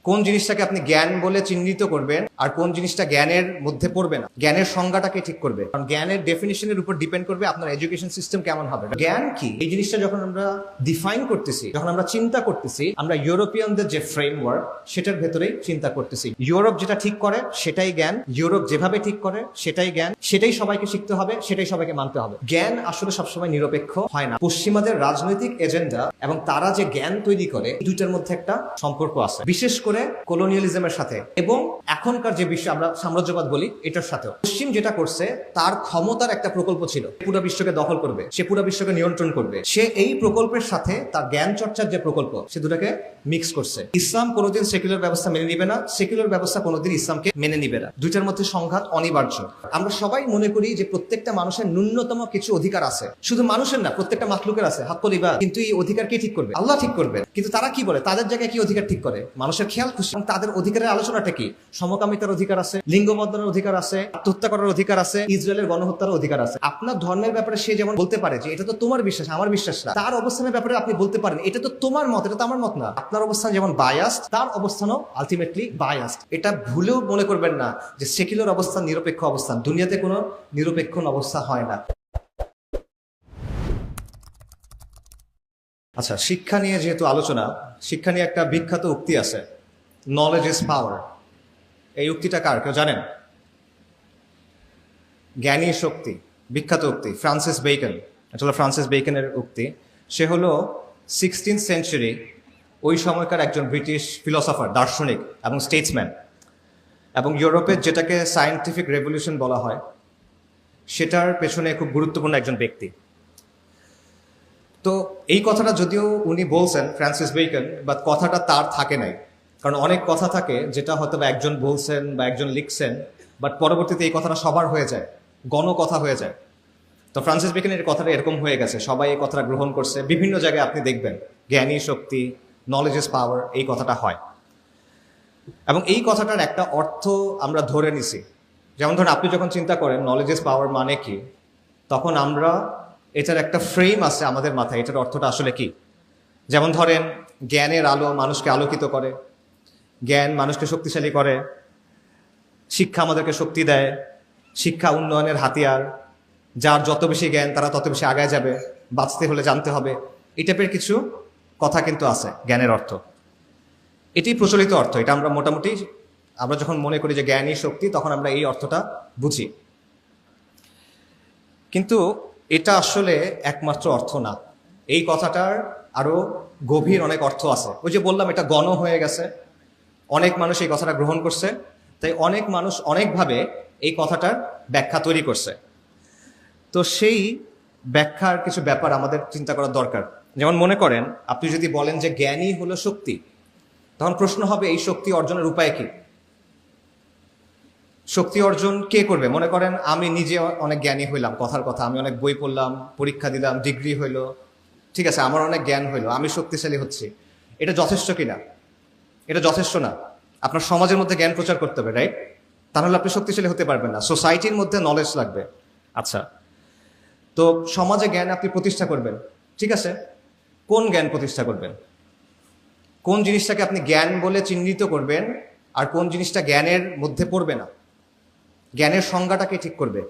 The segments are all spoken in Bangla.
কোন জিনিসটাকে আপনি জ্ঞান বলে চিহ্নিত করবেন আর কোন জিনিসটা জ্ঞানের মধ্যে পড়বে না, জ্ঞানের সংজ্ঞাটাকে ঠিক করবে। কারণ জ্ঞানের ডেফিনিশনের উপর ডিপেন্ড করবে আপনার এডুকেশন সিস্টেম কেমন হবে। জ্ঞান কি এই জিনিসটা যখন আমরা ডিফাইন করতেছি, যখন আমরা চিন্তা করতেছি, আমরা ইউরোপিয়ানদের যে ফ্রেমওয়ার্ক সেটার ভেতরেই চিন্তা করতেছি। ইউরোপ যেটা ঠিক করে সেটাই জ্ঞান, ইউরোপ যেভাবে ঠিক করে সেটাই জ্ঞান, সেটাই সবাইকে শিখতে হবে, সেটাই সবাইকে মানতে হবে। জ্ঞান আসলে সবসময় নিরপেক্ষ হয় না। পশ্চিমাদের রাজনৈতিক এজেন্ডা এবং তারা যে জ্ঞান তৈরি করে দুইটার মধ্যে একটা সম্পর্ক আছে, বিশেষ করে কলোনিয়ালিজমের সাথে এবং এখনকার যে বিশ্ব আমরা সাম্রাজ্যবাদ বলি এটার সাথেও। পশ্চিম যেটা করছে তার ক্ষমতার একটা প্রকল্প ছিল, পুরো বিশ্বকে দখল করবে, সে পুরো বিশ্বকে নিয়ন্ত্রণ করবে। সে এই প্রকল্পের সাথে তার জ্ঞান চর্চার যে প্রকল্প সে দুটাকে মিক্স করছে। ইসলাম কোনোদিন সেকুলার ব্যবস্থা মেনে নিবে না, সেকুলার ব্যবস্থা কোনোদিন ইসলামকে মেনে নিবে না। দুইটার মধ্যে সংঘাত অনিবার্য। আমরা সবাই মনে করি যে প্রত্যেকটা মানুষের ন্যূনতম কিছু অধিকার আছে, শুধু মানুষের না, প্রত্যেকটা মাখলুকের আছে হাক্কুল ইবাদ। কিন্তু এই অধিকার কে ঠিক করবে? আল্লাহ ঠিক করবে। কিন্তু তারা কি বলে, তাদের জায়গায় কি অধিকার ঠিক করে? মানুষের খেয়াল খুশি। তাদের অধিকারের আলোচনাটা কি? সমকামিতার অধিকার আছে, লিঙ্গ বদলের অধিকার আছে, আত্মহত্যা করার অধিকার আছে, ইসরায়েলের গণহত্যার অধিকার আছে। আপনার ধর্মের ব্যাপারে সে যেমন বলতে পারে যে এটা তো তোমার বিশ্বাস, আমার বিশ্বাস না, তার অবস্থানের ব্যাপারে আপনি বলতে পারেন এটা তো তোমার মত, এটা তো আমার মত না। আপনার অবস্থান যেমন বায়াসড, তার অবস্থানও আলটিমেটলি বায়াসড। এটা ভুলেও মনে করবেন না যে সেকুলার অবস্থান নিরপেক্ষ অবস্থান। দুনিয়াতে কোনো নিরপেক্ষ অবস্থা হয় না। আচ্ছা, শিক্ষা নিয়ে যেহেতু আলোচনা, শিক্ষা নিয়ে একটা বিখ্যাত উক্তি আছে, নলেজ ইজ পাওয়ার। এই উক্তিটা কার, কেউ জানেন? জ্ঞানী শক্তি, বিখ্যাত উক্তি, ফ্রান্সিস বেকন। এটা হলো ফ্রান্সিস বেকনের উক্তি। সে হলো 16th সেঞ্চুরি ওই সময়কার একজন ব্রিটিশ ফিলসফার, দার্শনিক এবং স্টেটসম্যান, এবং ইউরোপের যেটাকে সায়েন্টিফিক রেভলিউশন বলা হয় সেটার পেছনে খুব গুরুত্বপূর্ণ একজন ব্যক্তি। তো এই কথাটা যদিও উনি বলছেন ফ্রান্সিস বেকন, বাট কথাটা তার থাকে নাই। কারণ অনেক কথা থাকে যেটা হয়তো বা একজন বলছেন বা একজন লিখছেন, বাট পরবর্তীতে এই কথাটা সবার হয়ে যায়, গণকথা হয়ে যায়। তো ফ্রান্সিস বেকনের কথাটা এরকম হয়ে গেছে, সবাই এই কথাটা গ্রহণ করছে। বিভিন্ন জায়গায় আপনি দেখবেন জ্ঞানী শক্তি, নলেজ ইজ পাওয়ার, এই কথাটা হয়। এবং এই কথাটার একটা অর্থ আমরা ধরে নিছি। যেমন ধরুন, আপনি যখন চিন্তা করেন নলেজ ইজ পাওয়ার মানে কি, তখন আমরা এটার একটা ফ্রেম আছে আমাদের মাথায়, এটার অর্থটা আসলে কি। যেমন ধরেন, জ্ঞানের আলো মানুষকে আলোকিত করে, জ্ঞান মানুষকে শক্তিশালী করে, শিক্ষা আমাদেরকে শক্তি দেয়, শিক্ষা উন্নয়নের হাতিয়ার, যার যত বেশি জ্ঞান তারা তত বেশি আগায় যাবে, বাঁচতে হলে জানতে হবে। এই টাইপের কিছু কথা কিন্তু আছে জ্ঞানের অর্থ। এটি প্রচলিত অর্থ, এটা আমরা মোটামুটি আমরা যখন মনে করি যে জ্ঞানই শক্তি, তখন আমরা এই অর্থটা বুঝি। কিন্তু এটা আসলে একমাত্র অর্থ না, এই কথাটার আরো গভীর অনেক অর্থ আছে। ওই যে বললাম, এটা গণ হয়ে গেছে, অনেক মানুষ এই কথাটা গ্রহণ করছে, তাই অনেক মানুষ অনেকভাবে এই কথাটার ব্যাখ্যা তৈরি করছে। তো সেই ব্যাখ্যার কিছু ব্যাপার আমাদের চিন্তা করার দরকার। যেমন মনে করেন, আপনি যদি বলেন যে জ্ঞানই হলো শক্তি, তখন প্রশ্ন হবে এই শক্তি অর্জনের উপায় কি? শক্তি অর্জন কে করবে? মনে করেন আমি নিজে অনেক জ্ঞানী হইলাম, কথার কথা, আমি অনেক বই পড়লাম, পরীক্ষা দিলাম, ডিগ্রি হইলো, ঠিক আছে, আমার অনেক জ্ঞান হইলো, আমি শক্তিশালী হচ্ছি। এটা যথেষ্ট কিনা? এটা যথেষ্ট না। আপনার সমাজের মধ্যে জ্ঞান প্রচার করতে হবে, রাইট? তাহলে আপনি শক্তিশালী হতে পারবেন না। সোসাইটির মধ্যে নলেজ লাগবে। আচ্ছা, তো সমাজে জ্ঞান আপনি প্রতিষ্ঠা করবেন, ঠিক আছে, কোন জ্ঞান প্রতিষ্ঠা করবেন? কোন জিনিসটাকে আপনি জ্ঞান বলে চিহ্নিত করবেন আর কোন জিনিসটা জ্ঞানের মধ্যে পড়বে না, জ্ঞানের সংজ্ঞাটাকে ঠিক করবে।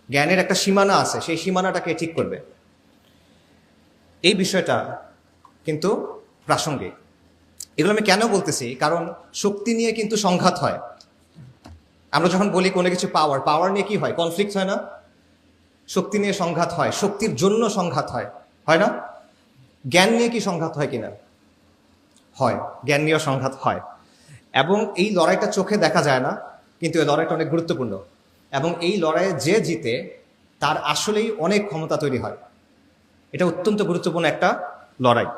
জ্ঞানের একটা সীমানা আছে, সেই সীমানাটাকে ঠিক করবে। এই বিষয়টা কিন্তু প্রাসঙ্গিক। এগুলো আমি কেন বলতেছি, কারণ শক্তি নিয়ে কিন্তু সংঘাত হয়। আমরা যখন বলি কোনো কিছু পাওয়ার, পাওয়ার নিয়ে কি হয়? কনফ্লিক্ট হয় না? শক্তি নিয়ে সংঘাত হয়, শক্তির জন্য সংঘাত হয়, হয় না? জ্ঞান নিয়ে কি সংঘাত হয় কিনা? হয়, জ্ঞান নিয়েও সংঘাত হয়। এবং এই লড়াইটা চোখে দেখা যায় না, কিন্তু এই লড়াইটা অনেক গুরুত্বপূর্ণ। এবং এই লড়াইয়ে যে জিতে তার আসলেই অনেক ক্ষমতা তৈরি হয়। এটা অত্যন্ত গুরুত্বপূর্ণ একটা লড়াই।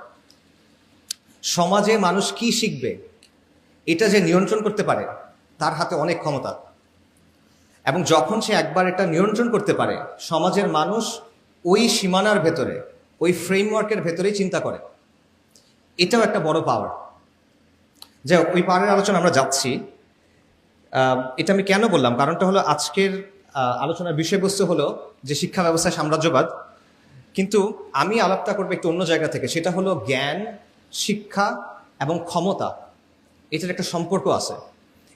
সমাজে মানুষ কি শিখবে এটা যে নিয়ন্ত্রণ করতে পারে, তার হাতে অনেক ক্ষমতা। এবং যখন সে একবার এটা নিয়ন্ত্রণ করতে পারে, সমাজের মানুষ ওই সীমানার ভেতরে, ওই ফ্রেমওয়ার্কের ভেতরেই চিন্তা করে। এটাও একটা বড় পাওয়ার। যে ওই পাওয়ারের আলোচনা আমরা যাচ্ছি, এটা আমি কেন বললাম, কারণটা হলো আজকের আলোচনার বিষয়বস্তু হলো যে শিক্ষা ব্যবস্থায় সাম্রাজ্যবাদ। কিন্তু আমি আলাপটা করবো একটু অন্য জায়গা থেকে, সেটা হলো জ্ঞান, শিক্ষা এবং ক্ষমতা, এটার একটা সম্পর্ক আছে।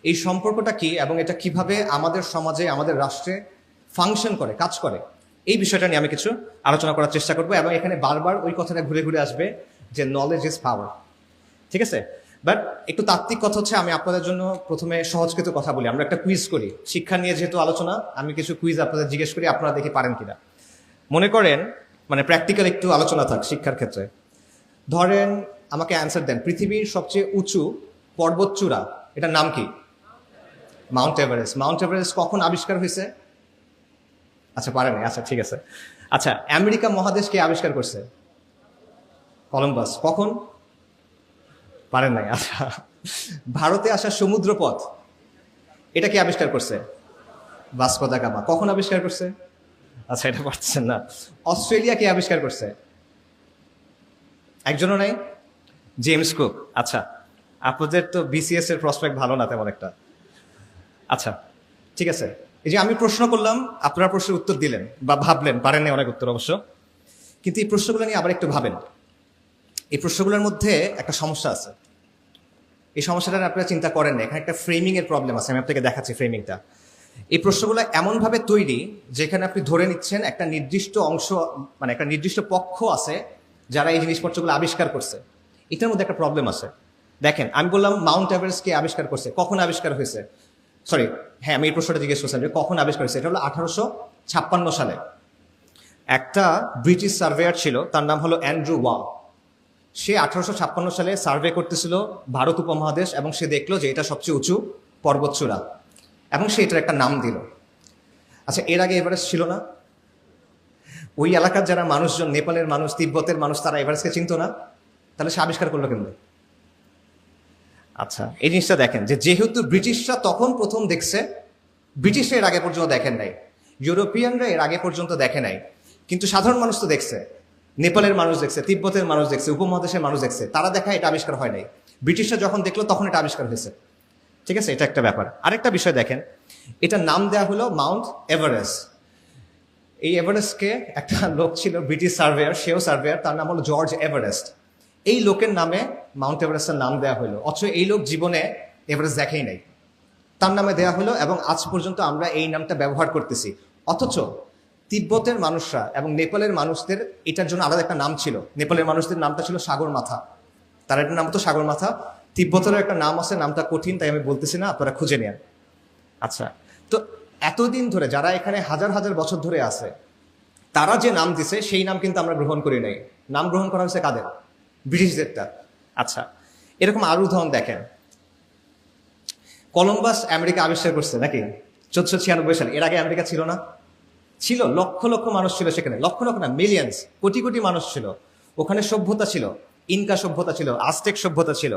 এই সম্পর্কটা কি এবং এটা কিভাবে আমাদের সমাজে আমাদের রাষ্ট্রে ফাংশন করে, কাজ করে, এই বিষয়টা নিয়ে আমি কিছু আলোচনা করার চেষ্টা করবো। এবং এখানে বারবার ওই কথাটা ঘুরে ঘুরে আসবে যে নলেজ ইজ পাওয়ার। ঠিক আছে, বাট একটু তাত্ত্বিক কথা হচ্ছে, আমি আপনাদের জন্য প্রথমে সহজ কিছু কথা বলি। আমরা একটা কুইজ করি, শিক্ষা নিয়ে যেহেতু আলোচনা, আমি কিছু কুইজ আপনাদের জিজ্ঞেস করি, আপনারা দেখি পারেন কিনা। মনে করেন, মানে প্র্যাকটিক্যাল একটু আলোচনা থাক শিক্ষার ক্ষেত্রে। ধরেন আমাকে অ্যান্সার দেন, পৃথিবীর সবচেয়ে উঁচু পর্বতচূড়া এটার নাম কি? Mount Everest. মাউন্ট এভারেস্ট কখন আবিষ্কার হয়েছে? আচ্ছা পারেন, আচ্ছা ঠিক আছে। আচ্ছা, আমেরিকা মহাদেশ কে আবিষ্কার করছে? কলম্বাস। কখন? পারেন নাই। আচ্ছা, ভারতে আসা সমুদ্রপথ এটা কি আবিষ্কার করছে? Vasco da Gama. কখন আবিষ্কার করছে? আচ্ছা, এটা পারছেন না। অস্ট্রেলিয়া কে আবিষ্কার করছে? একজনও নাই? James cook. আচ্ছা, আপনাদের তো বিসিএস এর প্রসপেক্ট ভালো না তেমন একটা। আচ্ছা ঠিক আছে, এই যে আমি প্রশ্ন করলাম, আপনারা প্রশ্নের উত্তর দিলেন বা ভাবলেন, পারেন না অনেক উত্তর অবশ্য, কিন্তু এই প্রশ্নগুলো নিয়ে আবার একটু ভাবেন। এই প্রশ্নগুলোর মধ্যে একটা সমস্যা আছে। এই সমস্যাটা আপনারা চিন্তা করেন না, এখানে একটা ফ্রেমিং এর প্রবলেম আছে। আমি আপনাকে দেখাচ্ছি ফ্রেমিংটা। এই প্রশ্নগুলো এমনভাবে তৈরি যেখানে আপনি ধরে নিচ্ছেন একটা নির্দিষ্ট অংশ, মানে একটা নির্দিষ্ট পক্ষ আছে যারা এই জিনিসপত্রগুলো আবিষ্কার করছে। এটার মধ্যে একটা প্রবলেম আছে। দেখেন, আমি বললাম মাউন্ট এভারেস্ট কে আবিষ্কার করছে, কখন আবিষ্কার হয়েছে? সরি, হ্যাঁ আমি এই প্রশ্নটা জিজ্ঞেস করছিলাম যে কখন আবিষ্কার হয়েছে। এটা হলো 1856 সালে। একটা ব্রিটিশ সার্ভেয়ার ছিল, তার নাম হলো অ্যান্ড্রু ওয়াং। সে 1856 সালে সার্ভে করতেছিল ভারত উপমহাদেশ, এবং সে দেখলো যে এটা সবচেয়ে উঁচু পর্বতচূড়া, এবং সে এটার একটা নাম দিল। আচ্ছা, এর আগে এভারেস্ট ছিল না? ওই এলাকার যারা মানুষজন, নেপালের মানুষ, তিব্বতের মানুষ, তারা এভারেস্টকে চিনতো না? তাহলে সে আবিষ্কার করলো কেমন? আচ্ছা, এই জিনিসটা দেখেন যে যেহেতু ব্রিটিশরা তখন প্রথম দেখছে, ব্রিটিশরা এর আগে পর্যন্ত দেখেন নাই, ইউরোপিয়ানরা এর আগে পর্যন্ত দেখে নাই, কিন্তু সাধারণ মানুষ তো দেখছে। নেপালের মানুষ দেখছে, তিব্বতের মানুষ দেখছে, উপমহাদেশের মানুষ দেখছে, তারা দেখা এটা আবিষ্কার হয় নাই। ব্রিটিশরা যখন দেখলো তখন এটা আবিষ্কার হয়েছে। ঠিক আছে, এটা একটা ব্যাপার। আরেকটা বিষয় দেখেন, এটার নাম দেওয়া হলো মাউন্ট এভারেস্ট। এই এভারেস্টকে একটা লোক ছিল, ব্রিটিশ সার্ভেয়ার, সেও সার্ভেয়ার, তার নাম হলো জর্জ এভারেস্ট। এই লোকের নামে মাউন্ট এভারেস্টের নাম দেওয়া হলো, অথচ এই লোক জীবনে এভারেস্ট দেখেই নাই, তার নামে দেওয়া হলো, এবং আজ পর্যন্ত আমরা এই নামটা ব্যবহার করতেছি। অথচ তিব্বতের মানুষরা এবং নেপালের মানুষদের এটার জন্য আলাদা একটা নাম ছিল। নেপালের মানুষদের নামটা ছিল সাগর মাথা, তার একটা নাম হতো সাগর মাথা। তিব্বতেরও একটা নাম আছে, নামটা কঠিন, তাই আমি বলতেছি না, আপনারা খুঁজে নেন। আচ্ছা, তো এতদিন ধরে যারা এখানে হাজার হাজার বছর ধরে আছে, তারা যে নাম দিছে সেই নাম কিন্তু আমরা গ্রহণ করি নাই। নাম গ্রহণ করা হয়েছে কাদের? ব্রিটিশদেরটা। আচ্ছা, এরকম আরো উদাহরণ দেখেন। কলম্বাস আমেরিকা আবিষ্কার করছে নাকি 1496 সালে? এর আগে আমেরিকা ছিল না? ছিল, লক্ষ লক্ষ মানুষ ছিল সেখানে, লক্ষ লক্ষ না, মিলিয়ন্স, কোটি কোটি মানুষ ছিল ওখানে। সভ্যতা ছিল, ইনকা সভ্যতা ছিল, আজটেক সভ্যতা ছিল,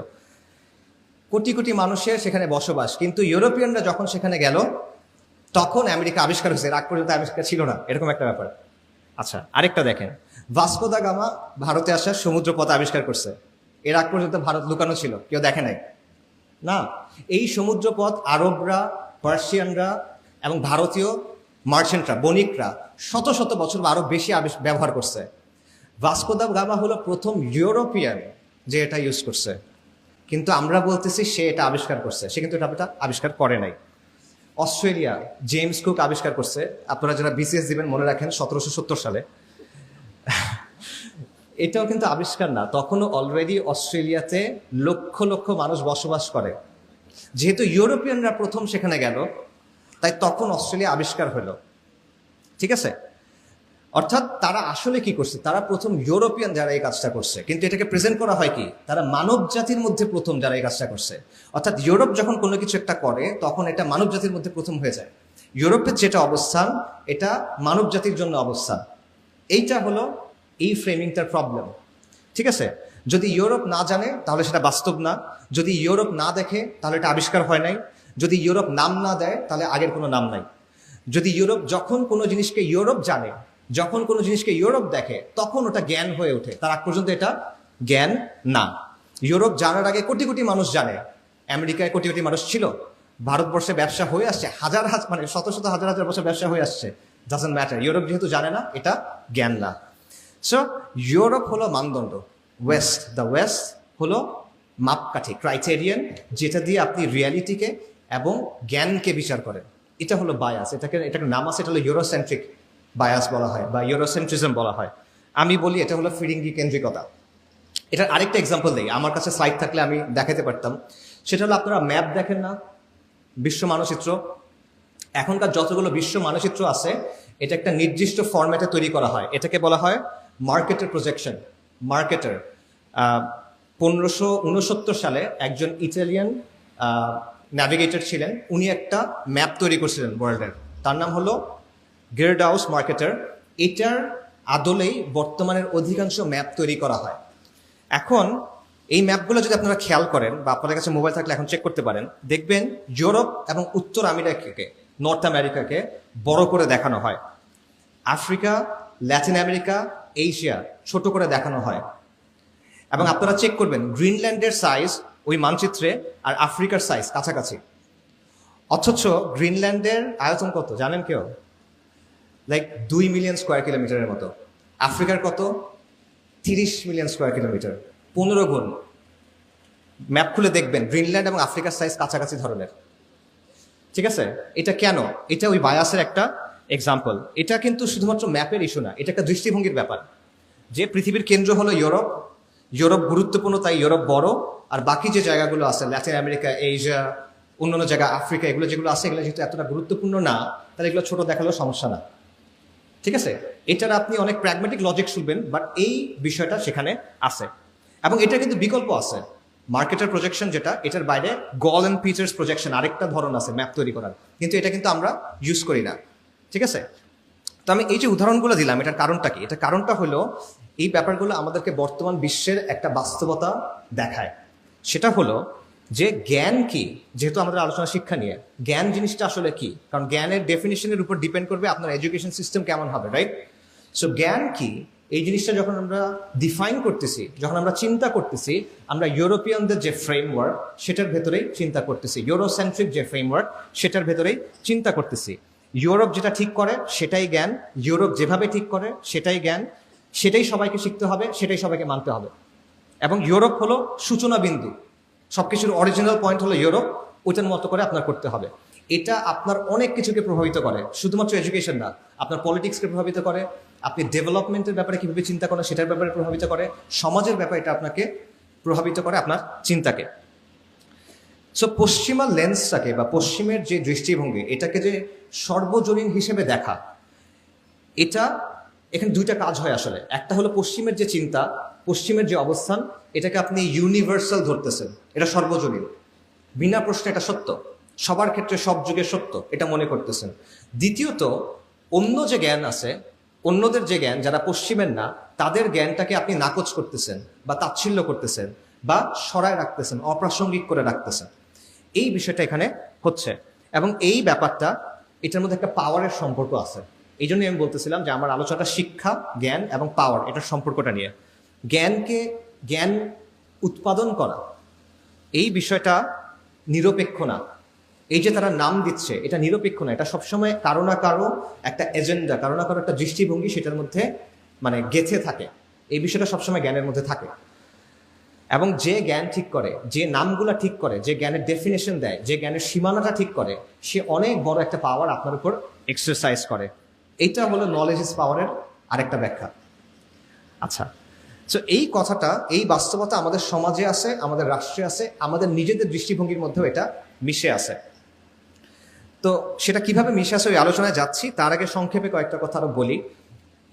কোটি কোটি মানুষের সেখানে বসবাস। কিন্তু ইউরোপিয়ানরা যখন সেখানে গেল তখন আমেরিকা আবিষ্কার হয়েছে, এর আগ পর্যন্ত আবিষ্কার ছিল না, এরকম একটা ব্যাপার। আচ্ছা, আরেকটা দেখেন, ভাস্কো দা গামা ভারতে আসার সমুদ্রপথ আবিষ্কার করছে। এর আগ পর্যন্ত ভারত লুকানো ছিল, কেউ দেখে নাই না। এই সমুদ্রপথ আরবরা, পার্সিয়ানরা এবং ভারতীয় মার্চেন্টরা, বণিকরা শত শত বছর বা আরো বেশি ব্যবহার করছে। ভাস্কো দা গামা হলো প্রথম ইউরোপিয়ান যে এটা ইউজ করছে, কিন্তু আমরা বলতেছি সে এটা আবিষ্কার করছে, সে কিন্তু এটা আবিষ্কার করে নাই। অস্ট্রেলিয়া জেমস কুক আবিষ্কার করছে। আপনারা যারা বিসিএস দিবেন মনে রাখেন 1770 সালে। এটাও কিন্তু আবিষ্কার না, তখনও অলরেডি অস্ট্রেলিয়াতে লক্ষ লক্ষ মানুষ বসবাস করে। যেহেতু ইউরোপিয়ানরা প্রথম সেখানে গেল, তাই তখন অস্ট্রেলিয়া আবিষ্কার হলো। ঠিক আছে, অর্থাৎ তারা আসলে কি করছে, তারা প্রথম ইউরোপিয়ান যারা এই কাজটা করছে, কিন্তু এটাকে প্রেজেন্ট করা হয় কি, তারা মানব জাতির মধ্যে প্রথম যারা এই কাজটা করছে। অর্থাৎ ইউরোপ যখন কোনো কিছু একটা করে তখন এটা মানব জাতির মধ্যে প্রথম হয়ে যায়। ইউরোপের যেটা অবস্থান, এটা মানব জাতির জন্য অবস্থান। এইটা হলো এই ফ্রেমিংটার প্রবলেম। ঠিক আছে, যদি ইউরোপ না জানে তাহলে সেটা বাস্তব না, যদি ইউরোপ না দেখে তাহলে এটা আবিষ্কার হয় নাই, যদি ইউরোপ নাম না দেয় তাহলে আগের কোনো নাম নাই। যদি ইউরোপ যখন কোনো জিনিসকে ইউরোপ জানে, যখন কোনো জিনিসকে ইউরোপ দেখে, তখন ওটা জ্ঞান হয়ে ওঠে, তার আগ পর্যন্ত এটা জ্ঞান না। ইউরোপ জানার আগে কোটি কোটি মানুষ জানে, আমেরিকায় কোটি কোটি মানুষ ছিল, ভারতবর্ষে ব্যবসা হয়ে আসছে হাজার হাজার, মানে শত শত হাজার হাজার বছর ব্যবসা হয়ে আসছে, ডাজন্ট ম্যাটার। ইউরোপ যেহেতু জানে না, এটা জ্ঞান না। সো ইউরোপ হলো মানদণ্ড, ওয়েস্ট, দ্য ওয়েস্ট হলো মাপকাঠি, ক্রাইটেরিয়ান, যেটা দিয়ে আপনি রিয়ালিটিকে এবং জ্ঞানকে বিচার করেন। এটা হলো বায়াস। এটাকে নাম আছে, এটা হলো ইউরোসেন্ট্রিক বায়াস বলা হয় বা ইউরোসেন্ট্রিজম বলা হয়। আমি বলি এটা হলো ফিরিঙ্গি কেন্দ্রিকতা। এটার আরেকটা এক্সাম্পল দিই, আমার কাছে স্লাইড থাকলে আমি দেখাতে পারতাম। সেটা হলো আপনারা ম্যাপ দেখেন না, বিশ্ব মানচিত্র। এখনকার যতগুলো বিশ্ব মানচিত্র আছে এটা একটা নির্দিষ্ট ফরম্যাটে তৈরি করা হয়, এটাকে বলা হয় মার্কেটের প্রজেকশন। মার্কেটার 1569 সালে একজন ইটালিয়ান ন্যাভিগেটর ছিলেন, উনি একটা ম্যাপ তৈরি করছিলেন ওয়ার্ল্ডের, তার নাম হলো গেরডাউস মার্কেটার। এটার আদলেই বর্তমানের অধিকাংশ ম্যাপ তৈরি করা হয়। এখন এই ম্যাপগুলো যদি আপনারা খেয়াল করেন বা আপনাদের কাছে মোবাইল থাকলে এখন চেক করতে পারেন, দেখবেন ইউরোপ এবং উত্তর আমেরিকাকে, নর্থ আমেরিকাকে বড় করে দেখানো হয়, আফ্রিকা, ল্যাটিন আমেরিকা, এশিয়া ছোট করে দেখানো হয়। এবং আপনারা চেক করবেন গ্রিনল্যান্ডের সাইজ ওই মানচিত্রে আর আফ্রিকার সাইজ কাছাকাছি, অথচ গ্রিনল্যান্ডের আয়তন কত জানেন কেউ? লাইক 2 মিলিয়ন স্কোয়ার কিলোমিটারের মতো। আফ্রিকার কত? 30 মিলিয়ন স্কোয়ার কিলোমিটার, 15 গুণ। ম্যাপ খুলে দেখবেন গ্রিনল্যান্ড এবং আফ্রিকার সাইজ কাছাকাছি ধরনের। ঠিক আছে, এটা কেন? এটা ওই বায়াসের একটা এক্সাম্পল। এটা কিন্তু শুধুমাত্র ম্যাপের ইস্যু না, এটা একটা দৃষ্টিভঙ্গির ব্যাপার। যে পৃথিবীর কেন্দ্র হলো ইউরোপ, ইউরোপ গুরুত্বপূর্ণ তাই ইউরোপ বড়, আর বাকি যে জায়গাগুলো আছে ল্যাটিন আমেরিকা, এশিয়া, অন্যান্য জায়গা আফ্রিকা, এগুলো যেগুলো আছে এগুলো যেহেতু এতটা গুরুত্বপূর্ণ না, তাহলে এগুলো ছোট দেখালেও সমস্যা না। ঠিক আছে, এটার আপনি অনেক প্র্যাগমেটিক লজিক শুনবেন, বাট এই বিষয়টা সেখানে আছে। এবং এটা কিন্তু বিকল্প আছে, মার্কেটের প্রজেকশন যেটা, এটার বাইরে গল অ্যান্ড পিচার্স প্রজেকশন আরেকটা ধরন আছে ম্যাপ তৈরি করার, কিন্তু এটা কিন্তু আমরা ইউজ করি না। ঠিক আছে, তো আমি এই যে উদাহরণগুলো দিলাম, এটার কারণটা কি? এটা কারণটা হলো এই ব্যাপারগুলো আমাদেরকে বর্তমান বিশ্বের একটা বাস্তবতা দেখায়। সেটা হলো যে জ্ঞান কি, যেহেতু আমাদের আলোচনা শিক্ষা নিয়ে, জ্ঞান জিনিসটা আসলে কি? কারণ জ্ঞানের ডেফিনিশনের উপর ডিপেন্ড করবে আপনার এডুকেশন সিস্টেম কেমন হবে, রাইট? সো জ্ঞান কি এই জিনিসটা যখন আমরা ডিফাইন করতেছি, যখন আমরা চিন্তা করতেছি, আমরা ইউরোপিয়ানদের যে ফ্রেমওয়ার্ক সেটার ভেতরেই চিন্তা করতেছি, ইউরোসেন্ট্রিক যে ফ্রেমওয়ার্ক সেটার ভেতরেই চিন্তা করতেছি। ইউরোপ যেটা ঠিক করে সেটাই জ্ঞান, ইউরোপ যেভাবে ঠিক করে সেটাই জ্ঞান, সেটাই সবাইকে শিখতে হবে, সেটাই সবাইকে মানতে হবে। এবং ইউরোপ হলো সূচনা বিন্দু, সবকিছুর অরিজিনাল পয়েন্ট হলো ইউরোপ, ওইটার মতো করে আপনার করতে হবে। এটা আপনার অনেক কিছুকে প্রভাবিত করে, শুধুমাত্র এডুকেশন না, আপনার পলিটিক্সকে প্রভাবিত করে, আপনি ডেভেলপমেন্টের ব্যাপারে কীভাবে চিন্তা করেন সেটার ব্যাপারে প্রভাবিত করে, সমাজের ব্যাপারে এটা আপনাকে প্রভাবিত করে, আপনার চিন্তাকে। সো পশ্চিমা লেন্সটাকে বা পশ্চিমের যে দৃষ্টিভঙ্গি, এটাকে যে সর্বজনীন হিসেবে দেখা, এটা এখানে দুইটা কাজ হয় আসলে। একটা হলো পশ্চিমের যে চিন্তা, পশ্চিমের যে অবস্থান, এটাকে আপনি ইউনিভার্সাল ধরতেছেন, এটা সর্বজনীন, বিনা প্রশ্নে এটা সত্য, সবার ক্ষেত্রে সব যুগে সত্য, এটা মনে করতেছেন। দ্বিতীয়ত, অন্য যে জ্ঞান আছে, অন্যদের যে জ্ঞান, যারা পশ্চিমের না, তাদের জ্ঞানটাকে আপনি নাকচ করতেছেন বা তাচ্ছিল্য করতেছেন বা সরায় রাখতেছেন, অপ্রাসঙ্গিক করে রাখতেছেন। এই বিষয়টা এখানে হচ্ছে। এবং এই ব্যাপারটা, এটার মধ্যে একটা পাওয়ারের সম্পর্ক আছে। এই জন্যই আমি বলতেছিলাম যে আমার আলোচনাটা শিক্ষা, জ্ঞান এবং পাওয়ার, এটার সম্পর্কটা নিয়ে। জ্ঞান উৎপাদন করা, এই বিষয়টা নিরপেক্ষ না। এই যে তারা নাম দিচ্ছে, এটা নিরপেক্ষ না, এটা সবসময় কারো না কারো একটা এজেন্ডা, কারো না কারো একটা দৃষ্টিভঙ্গি সেটার মধ্যে মানে গেঁথে থাকে। এই বিষয়টা সবসময় জ্ঞানের মধ্যে থাকে। এবং যে জ্ঞান ঠিক করে, যে নামগুলা ঠিক করে, যে জ্ঞানের ডেফিনেশন দেয়, যে জ্ঞানের সীমানাটা ঠিক করে, সে অনেক বড় একটা পাওয়ার আপনার উপর এক্সারসাইজ করে। এইটা হলো নলেজ ইজ পাওয়ারের আরেকটা ব্যাখ্যা। আচ্ছা, তো এই কথাটা, এই বাস্তবতা আমাদের সমাজে আছে, আমাদের রাষ্ট্রে আছে, আমাদের নিজেদের দৃষ্টিভঙ্গির মধ্যেও এটা মিশে আছে। তো সেটা কিভাবে মিশে আছে ওই আলোচনায় যাচ্ছি, তার আগে সংক্ষেপে কয়েকটা কথা আরো বলি।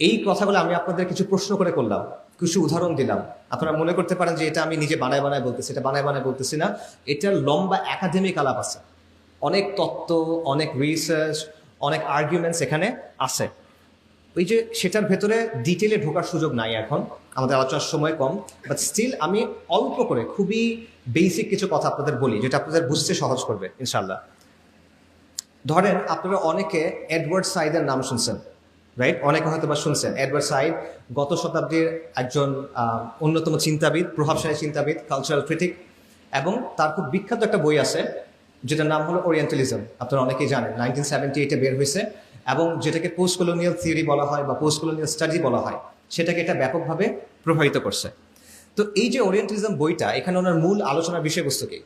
এই কথাগুলো আমি আপনাদের কিছু প্রশ্ন করে করলাম, কিছু উদাহরণ দিলাম। আপনারা মনে করতে পারেন যে এটা আমি নিজে বানায় বানায় বলতেছি, এটা বানায় বানায় বলতেছি না, এটার লম্বা একাডেমিক আলাপ আছে, অনেক তত্ত্ব, অনেক রিসার্চ, অনেক আর্গুমেন্টস এখানে আছে। ওই যে সেটার ভেতরে ডিটেলে ঢোকার সুযোগ নাই এখন, আমাদের আলোচনার সময় কম, বাট স্টিল আমি অল্প করে খুবই বেসিক কিছু কথা আপনাদের বলি, যেটা আপনাদের বুঝতে সহজ করবে ইনশাল্লাহ। ধরেন আপনারা অনেকে এডওয়ার্ড সাইদের নাম শুনছেন, রাইট? অনেকে হয়তো বা শুনছেন। এডওয়ার্ড সাইদ গত শতাব্দীর একজন অন্যতম চিন্তাবিদ, প্রভাবশালী চিন্তাবিদ, কালচারাল ক্রিটিক, এবং তার খুব বিখ্যাত একটা বই আছে যেটার নাম হলো ওরিয়েন্টালিজম। আপনারা অনেকেই জানেন, 1978-এ বের হয়েছে, এবং যেটাকে পোস্ট কলোনিয়াল থিওরি বলা হয় বা পোস্ট কলোনিয়াল স্টাডি বলা হয়, সেটাকে এটা ব্যাপকভাবে প্রভাবিত করছে। তো এই যে ওরিয়েন্টালিজম বইটা, এখানে ওনার মূল আলোচনার বিষয়বস্তু কি?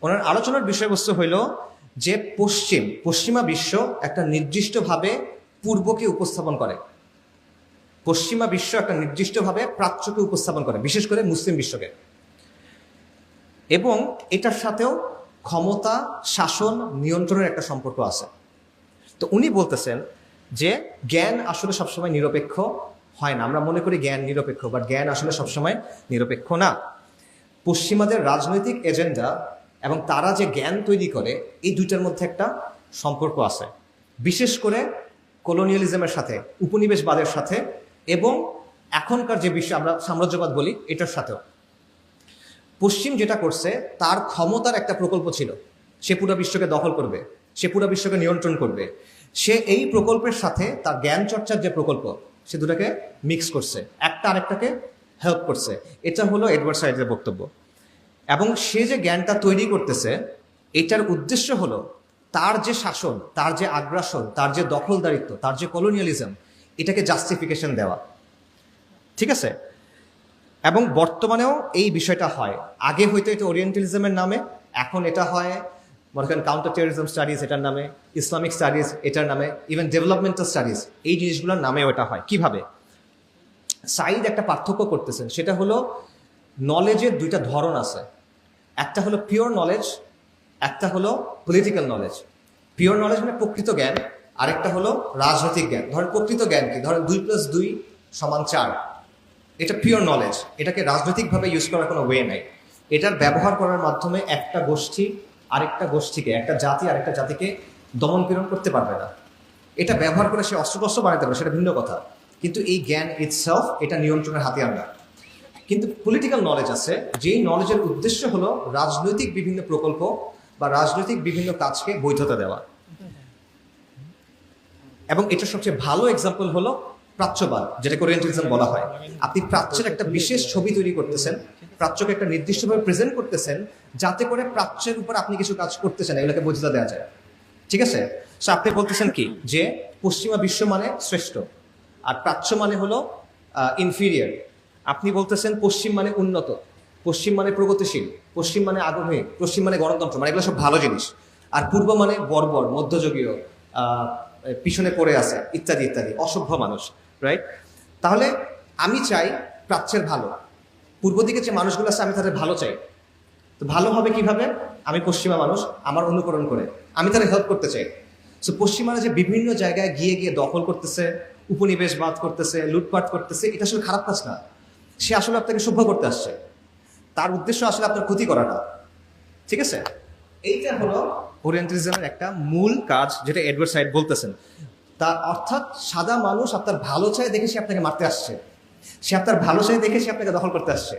ওনার আলোচনার বিষয়বস্তু হইল যে পশ্চিমা বিশ্ব একটা নির্দিষ্টভাবে পূর্বকে উপস্থাপন করে, পশ্চিমা বিশ্ব একটা নির্দিষ্টভাবে প্রাচ্যকে উপস্থাপন করে, বিশেষ করে মুসলিম বিশ্বকে, এবং এটার সাথেও ক্ষমতা, শাসন, নিয়ন্ত্রণের একটা সম্পর্ক আছে। তো উনি বলতেছেন যে জ্ঞান আসলে সবসময় নিরপেক্ষ হয় না। আমরা মনে করি জ্ঞান নিরপেক্ষ, বাট জ্ঞান আসলে সবসময় নিরপেক্ষ না। পশ্চিমাদের রাজনৈতিক এজেন্ডা এবং তারা যে জ্ঞান তৈরি করে, এই দুইটার মধ্যে একটা সম্পর্ক আছে, বিশেষ করে কলোনিয়ালিজমের সাথে, উপনিবেশবাদের সাথে, এবং এখনকার যে বিশ্ব আমরা সাম্রাজ্যবাদ বলি এটার সাথেও। পশ্চিম যেটা করছে, তার ক্ষমতার একটা প্রকল্প ছিল, সে পুরো বিশ্বকে দখল করবে, সে পুরো বিশ্বকে নিয়ন্ত্রণ করবে। সে এই প্রকল্পের সাথে তার জ্ঞান চর্চার যে প্রকল্প, সে দুটাকে মিক্স করছে, একটা আরেকটাকে হেল্প করছে। এটা হলো এডওয়ার্ড সাইডের বক্তব্য। এবং সে যে জ্ঞানটা তৈরি করতেছে, এটার উদ্দেশ্য হলো তার যে শাসন, তার যে আগ্রাসন, তার যে দখলদারিত্ব, তার যে কলোনিয়ালিজম, এটাকে জাস্টিফিকেশন দেওয়া। ঠিক আছে? এবং বর্তমানেও এই বিষয়টা হয়। আগে হয়তো এটা ওরিয়েন্টালিজমের নামে, এখন এটা হয় মনে করেন কাউন্টার টেররিজম স্টাডিজ এটার নামে, ইসলামিক স্টাডিজ এটার নামে, ইভেন ডেভেলপমেন্টাল স্টাডিজ, এই জিনিসগুলোর নামেও এটা হয়। কিভাবে? সাইদ একটা পার্থক্য করতেছেন, সেটা হলো নলেজের দুইটা ধরন আছে। একটা হলো পিওর নলেজ, একটা হলো পলিটিক্যাল নলেজ। পিওর নলেজ মানে প্রকৃত জ্ঞান, আরেকটা হলো রাজনৈতিক জ্ঞান। ধরেন প্রকৃত জ্ঞান কি? ধরেন 2+2 = 4, এটা পিওর নলেজ। এটাকে রাজনৈতিকভাবে ইউজ করার কোনো ওয়ে নাই। এটার ব্যবহার করার মাধ্যমে একটা গোষ্ঠী আরেকটা গোষ্ঠীকে, একটা জাতি আরেকটা জাতিকে দমন পীড়ন করতে পারবে না। এটা ব্যবহার করে সে অস্ত্রশস্ত্র বানাতে পারে, সেটা ভিন্ন কথা, কিন্তু এই জ্ঞান ইটসেলফ এটা নিয়ন্ত্রণের হাতিয়ার না। কিন্তু পলিটিক্যাল নলেজ আছে, যেই নলেজের উদ্দেশ্য হলো রাজনৈতিক বিভিন্ন প্রকল্প বা রাজনৈতিক বিভিন্ন কাজকে বৈধতা দেওয়া। এবং এটার সবচেয়ে ভালো এক্সাম্পল হলো প্রাচ্যবাদ, যেটাকে ওরিয়েন্টালিজম বলা হয়। আপনি প্রাচ্যের একটা বিশেষ ছবি তৈরি করতেছেন, প্রাচ্যকে একটা নির্দিষ্টভাবে প্রেজেন্ট করতেছেন, যাতে করে প্রাচ্যের উপর আপনি কিছু কাজ করতেছেন, এগুলোকে বৈধতা দেওয়া যায়। ঠিক আছে? সো আপনি বলতেছেন কি, যে পশ্চিমা বিশ্ব মানে শ্রেষ্ঠ আর প্রাচ্য মানে হলো ইনফিরিয়ার। আপনি বলতেছেন পশ্চিম মানে উন্নত, পশ্চিম মানে প্রগতিশীল, পশ্চিম মানে আগ্রহী, পশ্চিম মানে গণতন্ত্র, মানে এগুলো সব ভালো জিনিস। আর পূর্ব মানে বর্বর, মধ্যযুগীয়, পিছনে পড়ে আছে, ইত্যাদি ইত্যাদি, অসভ্য মানুষ। রাইট? তাহলে আমি চাই প্রাচ্যের ভালো, পূর্ব দিকে যে মানুষগুলো আছে আমি তাদের ভালো চাই। তো ভালো হবে কিভাবে? আমি পশ্চিমা মানুষ, আমার অনুকরণ করে আমি তাদের হেল্প করতে চাই। সো পশ্চিমারা যে বিভিন্ন জায়গায় গিয়ে গিয়ে দখল করতেছে, উপনিবেশবাদ করতেছে, লুটপাট করতেছে, এটা আসলে খারাপ কাজ না। সে আসলে আপনাকে সভ্য করতে আসছে, তার উদ্দেশ্য আসলে আপনার ক্ষতি করাটা। ঠিক আছে? এইটা হলো ওরিয়েন্টালিজমের একটা মূল কাজ, যেটা এডওয়ার্ড সাইড বলতেছেন। তার অর্থাৎ সাদা মানুষ আপনার ভালো চায় দেখে সে আপনাকে মারতে আসছে, সে আপনার ভালো চায় দেখে সে আপনাকে দখল করতে আসছে,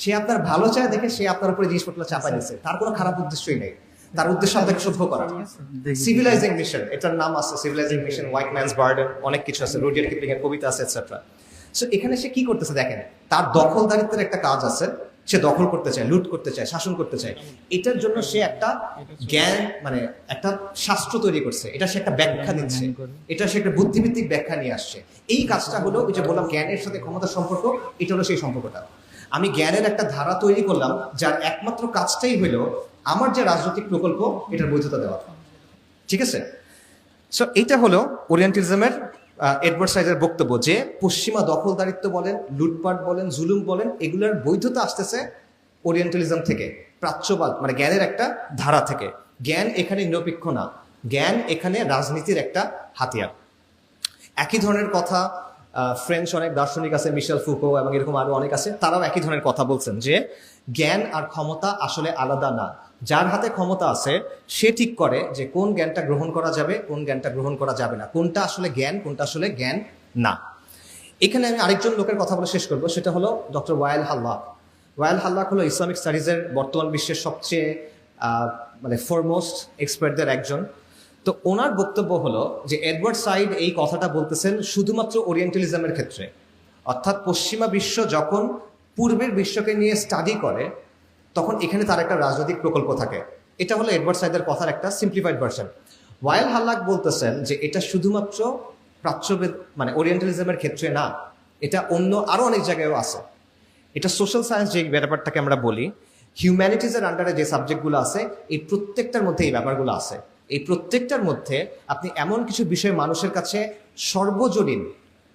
সে আপনার ভালো চায় দেখে সে আপনার উপরে জিনিসপত্র চাপাই দিচ্ছে। তার কোনো খারাপ উদ্দেশ্যই নেই, তার উদ্দেশ্য আপনাকে সভ্য করা। সিভিলাইজিং মিশন, এটার নাম আছে সিভিলাইজিং মিশন, হোয়াইট ম্যানস বার্ডেন, অনেক কিছু আছে, রুডিয়ার্ড কিপলিং এর কবিতা আছে, এটসেট্রা। সো এখানে সে কি করতেছে দেখেন, তার দখলদারিত্বের একটা কাজ আছে, সে দখল করতে চায়, লুট করতে চায়, শাসন করতে চায়। এটার জন্য সে একটা জ্ঞান, মানে একটা শাস্ত্র তৈরি করছে, এটা সে একটা ব্যাখ্যা দিচ্ছে, এটা সে একটা বুদ্ধিভিত্তিক ব্যাখ্যা নিয়ে আসছে। এই কাজটা হলো ওই যে বললাম জ্ঞানের সাথে ক্ষমতার সম্পর্ক, এটা হলো সেই সম্পর্কটা। আমি জ্ঞানের একটা ধারা তৈরি করলাম, যার একমাত্র কাজটাই হলো আমার যে রাজনৈতিক প্রকল্প, এটার বৈধতা দেওয়া। ঠিক আছে? সো এইটা হলো ওরিয়েন্টালিজমের এডওয়ার্ড সাইডের বক্তব্য, যে পশ্চিমা দখলদারিত্ব বলেন, লুটপাট বলেন, জুলুম বলেন, এগুলোর বৈধতা আসতেছে ওরিয়েন্টালিজম থেকে, প্রাচ্যবাদ মানে জ্ঞানের একটা ধারা থেকে। জ্ঞান এখানে নিরপেক্ষ না, জ্ঞান এখানে রাজনীতির একটা হাতিয়ার। একই ধরনের কথা ফ্রেঞ্চ অনেক দার্শনিক আছে, মিশেল ফুকো এবং এরকম আরো অনেক আছে, তারাও একই ধরনের কথা বলছেন যে জ্ঞান আর ক্ষমতা আসলে আলাদা না। যার হাতে ক্ষমতা আছে সে ঠিক করে যে কোন জ্ঞানটা গ্রহণ করা যাবে, কোন জ্ঞানটা গ্রহণ করা যাবে না, কোনটা আসলে জ্ঞান, কোনটা আসলে জ্ঞান না। এখানে আমি আরেকজন লোকের কথা বলে শেষ করবো, সেটা হলো ডক্টর ওয়ায়েল হাল্লাক। ওয়ায়েল হাল্লাক হলো ইসলামিক স্টাডিজের বর্তমান বিশ্বের সবচেয়ে মানে ফরমোস্ট এক্সপার্টদের একজন। তো ওনার বক্তব্য হলো যে এডওয়ার্ড সাইড এই কথাটা বলতেছেন শুধুমাত্র ওরিয়েন্টালিজমের ক্ষেত্রে, অর্থাৎ পশ্চিমা বিশ্ব যখন পূর্বের বিশ্বকে নিয়ে স্টাডি করে, তখন এখানে তার একটা রাজনৈতিক প্রকল্প থাকে। এটা হলো এডওয়ার্ড সাইডের কথার একটা সিম্পলিফাইড ভার্সন। ওয়ায়েল হাল্লাক বলতেছেন যে এটা শুধুমাত্র প্রাচ্যবেদ মানে ওরিয়েন্টালিজমের ক্ষেত্রে না, এটা অন্য আরো অনেক জায়গায়ও আছে। এটা সোশ্যাল সায়েন্স যে ব্যাপারটাকে আমরা বলি, হিউম্যানিটিজের আন্ডারে যে সাবজেক্টগুলো আছে এই প্রত্যেকটার মধ্যে এই ব্যাপারগুলো আছে। এই প্রত্যেকটার মধ্যে আপনি এমন কিছু বিষয় মানুষের কাছে সর্বজনীন,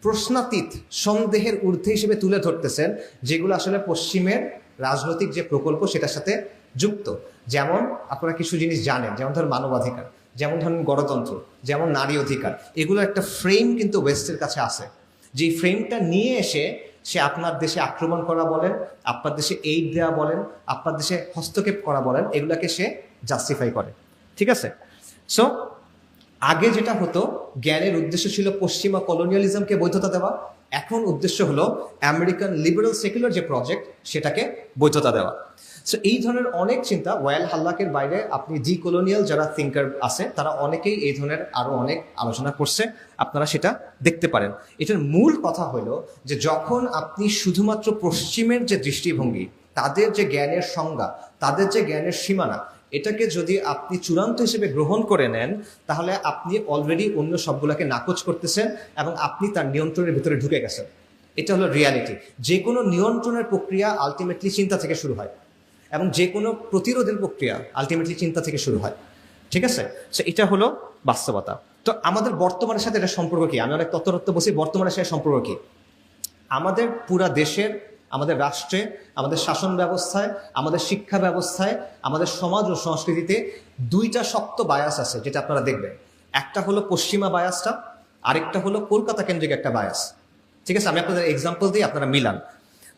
প্রশ্নাতীত, সন্দেহের ঊর্ধ্বে হিসেবে তুলে ধরতেছেন, যেগুলো আসলে পশ্চিমের রাজনৈতিক যে প্রকল্প সেটার সাথে যুক্ত। যেমন আপনারা কিছু জিনিস জানেন, যেমন ধরুন মানবাধিকার, যেমন ধরুন গণতন্ত্র, যেমন নারী অধিকার, এগুলো একটা ফ্রেম কিন্তু ওয়েস্টের কাছে আছে। যে ফ্রেমটা নিয়ে এসে সে আপনার দেশে আক্রমণ করা বলেন, আপনার দেশে এইড দেওয়া বলেন, আপনার দেশে হস্তক্ষেপ করা বলেন, এগুলাকে সে জাস্টিফাই করে। ঠিক আছে? সো আগে যেটা হতো, জ্ঞানের উদ্দেশ্য ছিল পশ্চিমা কলোনিয়ালিজমকে বৈধতা দেওয়া, এখন উদ্দেশ্য হলো আমেরিকান লিবারেল সেকুলার যে প্রজেক্ট সেটাকে বৈধতা দেওয়া। সো এই ধরনের অনেক চিন্তা, ওয়াইল হাল্লাকের বাইরে আপনি জি কলোনিয়াল যারা থিঙ্কার আছে তারা অনেকেই এই ধরনের আরো অনেক আলোচনা করছে, আপনারা সেটা দেখতে পারেন। এটার মূল কথা হলো যে যখন আপনি শুধুমাত্র পশ্চিমের যে দৃষ্টিভঙ্গি, তাদের যে জ্ঞানের সংজ্ঞা, তাদের যে জ্ঞানের সীমানা, এটাকে যদি আপনি চূড়ান্ত হিসেবে গ্রহণ করে নেন, তাহলে আপনি অলরেডি অন্য সবগুলোকে নাকচ করতেছেন এবং আপনি তার নিয়ন্ত্রণের ভিতরে ঢুকে গেছেন। এটা হলো রিয়ালিটি। যে কোনো নিয়ন্ত্রণের প্রক্রিয়া আলটিমেটলি চিন্তা থেকে শুরু হয়, এবং যে কোনো প্রতিরোধের প্রক্রিয়া আলটিমেটলি চিন্তা থেকে শুরু হয়। ঠিক আছে? সো এটা হলো বাস্তবতা। তো আমাদের বর্তমানের সাথে এটা সম্পর্ক কি? আমি অনেক তত্ত্ব বলছি, বর্তমানের সাথে সম্পর্ক কি? আমাদের পুরা দেশের, আমাদের রাষ্ট্রে, আমাদের শাসন ব্যবস্থায়, আমাদের শিক্ষা ব্যবস্থায়, আমাদের সমাজ ও সংস্কৃতিতে দুইটা শক্ত বায়াস আছে, যেটা আপনারা দেখবেন। একটা হলো পশ্চিমা বায়াসটা, আরেকটা হলো কলকাতা কেন্দ্রিক একটা বায়াস। ঠিক আছে? আমি আপনাদের এক্সাম্পল দিই, আপনারা মিলান।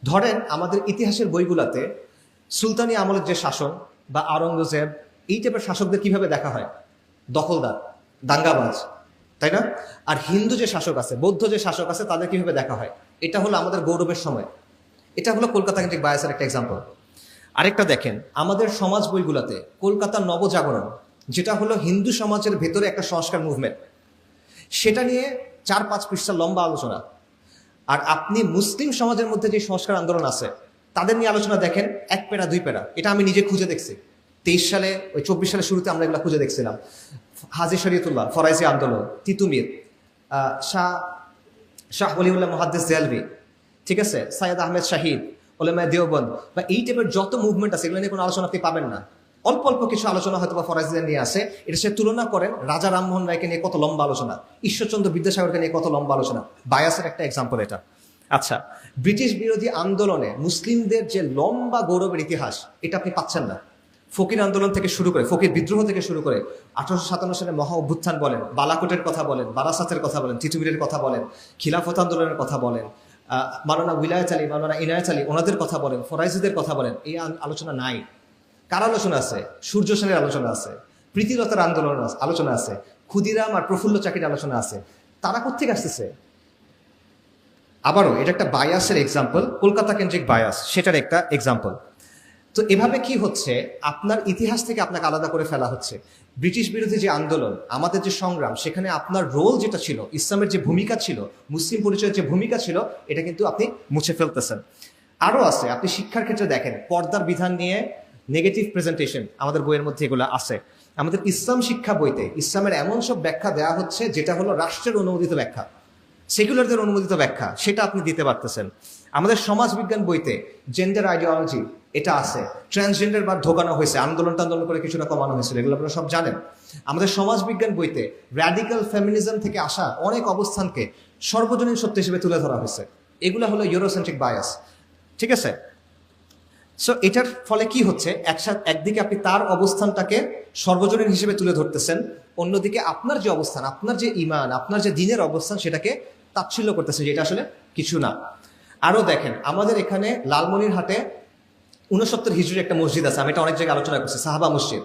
ধরেন আমাদের ইতিহাসের বইগুলোতে সুলতানি আমলের যে শাসন বা আওরঙ্গজেব, এই টাইপের শাসকদের কিভাবে দেখা হয়? দখলদার, দাঙ্গাবাজ, তাই না? আর হিন্দু যে শাসক আছে, বৌদ্ধ যে শাসক আছে, তাদের কিভাবে দেখা হয়? এটা হলো আমাদের গৌরবের সময়। এটা হলো কলকাতা কেন্দ্রিক বায়াসের একটা এক্সাম্পল। আরেকটা দেখেন, আমাদের সমাজ বইগুলোতে কলকাতার নবজাগরণ, যেটা হলো হিন্দু সমাজের ভেতরে একটা সংস্কার মুভমেন্ট, সেটা নিয়ে 4-5 পৃষ্ঠা লম্বা আলোচনা। আর আপনি মুসলিম সমাজের মধ্যে যে সংস্কার আন্দোলন আছে তাদের নিয়ে আলোচনা দেখেন, 1 প্যারা 2 প্যারা। এটা আমি নিজে খুঁজে দেখছি। 23 সালে, ওই 24 সালের শুরুতে আমরা এগুলো খুঁজে দেখছিলাম। হাজি শরীয়তুল্লাহ, ফরাইজি আন্দোলন, তিতুমির, শাহ ওলিউল্লাহ মুহাদ্দিস দেলভি, ঠিক আছে, সৈয়দ আহমেদ শাহিদ, ওলামায়ে দেওবন্দ, বা এই টাইপের যত মুভমেন্ট আছে, এগুলো নিয়ে কোনো আলোচনা আপনি পাবেন না। অল্প অল্প কিছু আলোচনা হয়তো বা ফরাইজিদের নিয়ে আসে। এটা সে তুলনা করেন রাজা রামমোহন রায়কে নিয়ে কত লম্বা আলোচনা, ঈশ্বরচন্দ্র বিদ্যাসাগরকে নিয়ে কত লম্বা আলোচনা। বায়াসের একটা এক্সাম্পল এটা। আচ্ছা, ব্রিটিশ বিরোধী আন্দোলনে মুসলিমদের যে লম্বা গৌরবের ইতিহাস, এটা আপনি পাচ্ছেন না। ফকির আন্দোলন থেকে শুরু করে, ফকির বিদ্রোহ থেকে শুরু করে 1857 সালে মহা অভ্যুত্থান বলেন, বালাকোটের কথা বলেন, বারাসাতের কথা বলেন, তিতুমিরের কথা বলেন, খিলাফত আন্দোলনের কথা বলেন, মাওলানা উইলায়াত আলী, মাওলানা ইনায়াত আলী, ওনাদের কথা বলেন, ফরাইজিদের কথা বলেন। এই আলোচনা নাই। কার আলোচনা আছে? সূর্য সেনের আলোচনা আছে, প্রীতিলতার আন্দোলন আলোচনা আছে, ক্ষুদিরাম আর প্রফুল্ল চাকির আলোচনা আছে। তারা কোথেকে আসতেছে? আবারও এটা একটা বায়াসের এক্সাম্পল, কলকাতা কেন্দ্রিক বায়াস, সেটার একটা এক্সাম্পল। তো এভাবে কি হচ্ছে, আপনার ইতিহাস থেকে আপনাকে আলাদা করে ফেলা হচ্ছে। ব্রিটিশ বিরোধী যে আন্দোলন, আমাদের যে সংগ্রাম, সেখানে আপনার রোল যেটা ছিল, ইসলামের যে ভূমিকা ছিল, মুসলিম পরিচয়ের যে ভূমিকা ছিল, এটা কিন্তু আপনি মুছে ফেলতেছেন। আরও আছে, আপনি শিক্ষার ক্ষেত্রে দেখেন, পর্দার বিধান নিয়ে নেগেটিভ প্রেজেন্টেশন আমাদের বইয়ের মধ্যে এগুলো আছে। আমাদের ইসলাম শিক্ষা বইতে ইসলামের এমন সব ব্যাখ্যা দেওয়া হচ্ছে যেটা হলো রাষ্ট্রের অনুমোদিত ব্যাখ্যা, সেকুলারদের অনুমোদিত ব্যাখ্যা, সেটা আপনি দিতে পারতেছেন। আমাদের সমাজবিজ্ঞান বইতে জেন্ডার আইডিওলজি এটা আছে, ট্রান্সজেন্ডার বা ঢোকানো হয়েছে, আন্দোলন করে কিছুটা কমানো হয়েছিল, এগুলো আপনারা সব জানেন। আমাদের সমাজবিজ্ঞান বইতে র্যাডিক্যাল ফেমিনিজম থেকে আসা অনেক অবস্থানকে সর্বজনীন সত্য হিসেবে তুলে ধরা হয়েছে। এগুলো হলো ইউরোসেন্ট্রিক বায়াস। ঠিক আছে? সো এটার ফলে কি হচ্ছে, একদিকে আপনি তার অবস্থানটাকে সর্বজনীন হিসেবে তুলে ধরতেছেন, অন্যদিকে আপনার যে অবস্থান, আপনার যে ইমান, আপনার যে দিনের অবস্থান, সেটাকে তাচ্ছিল্য করতেছে, যেটা আসলে কিছু না। আরও দেখেন, আমাদের এখানে লালমনিরহাটে 69 হিজরির একটা মসজিদ আছে, আমি এটা অনেক জায়গায় আলোচনা করছি, সাহাবা মসজিদ।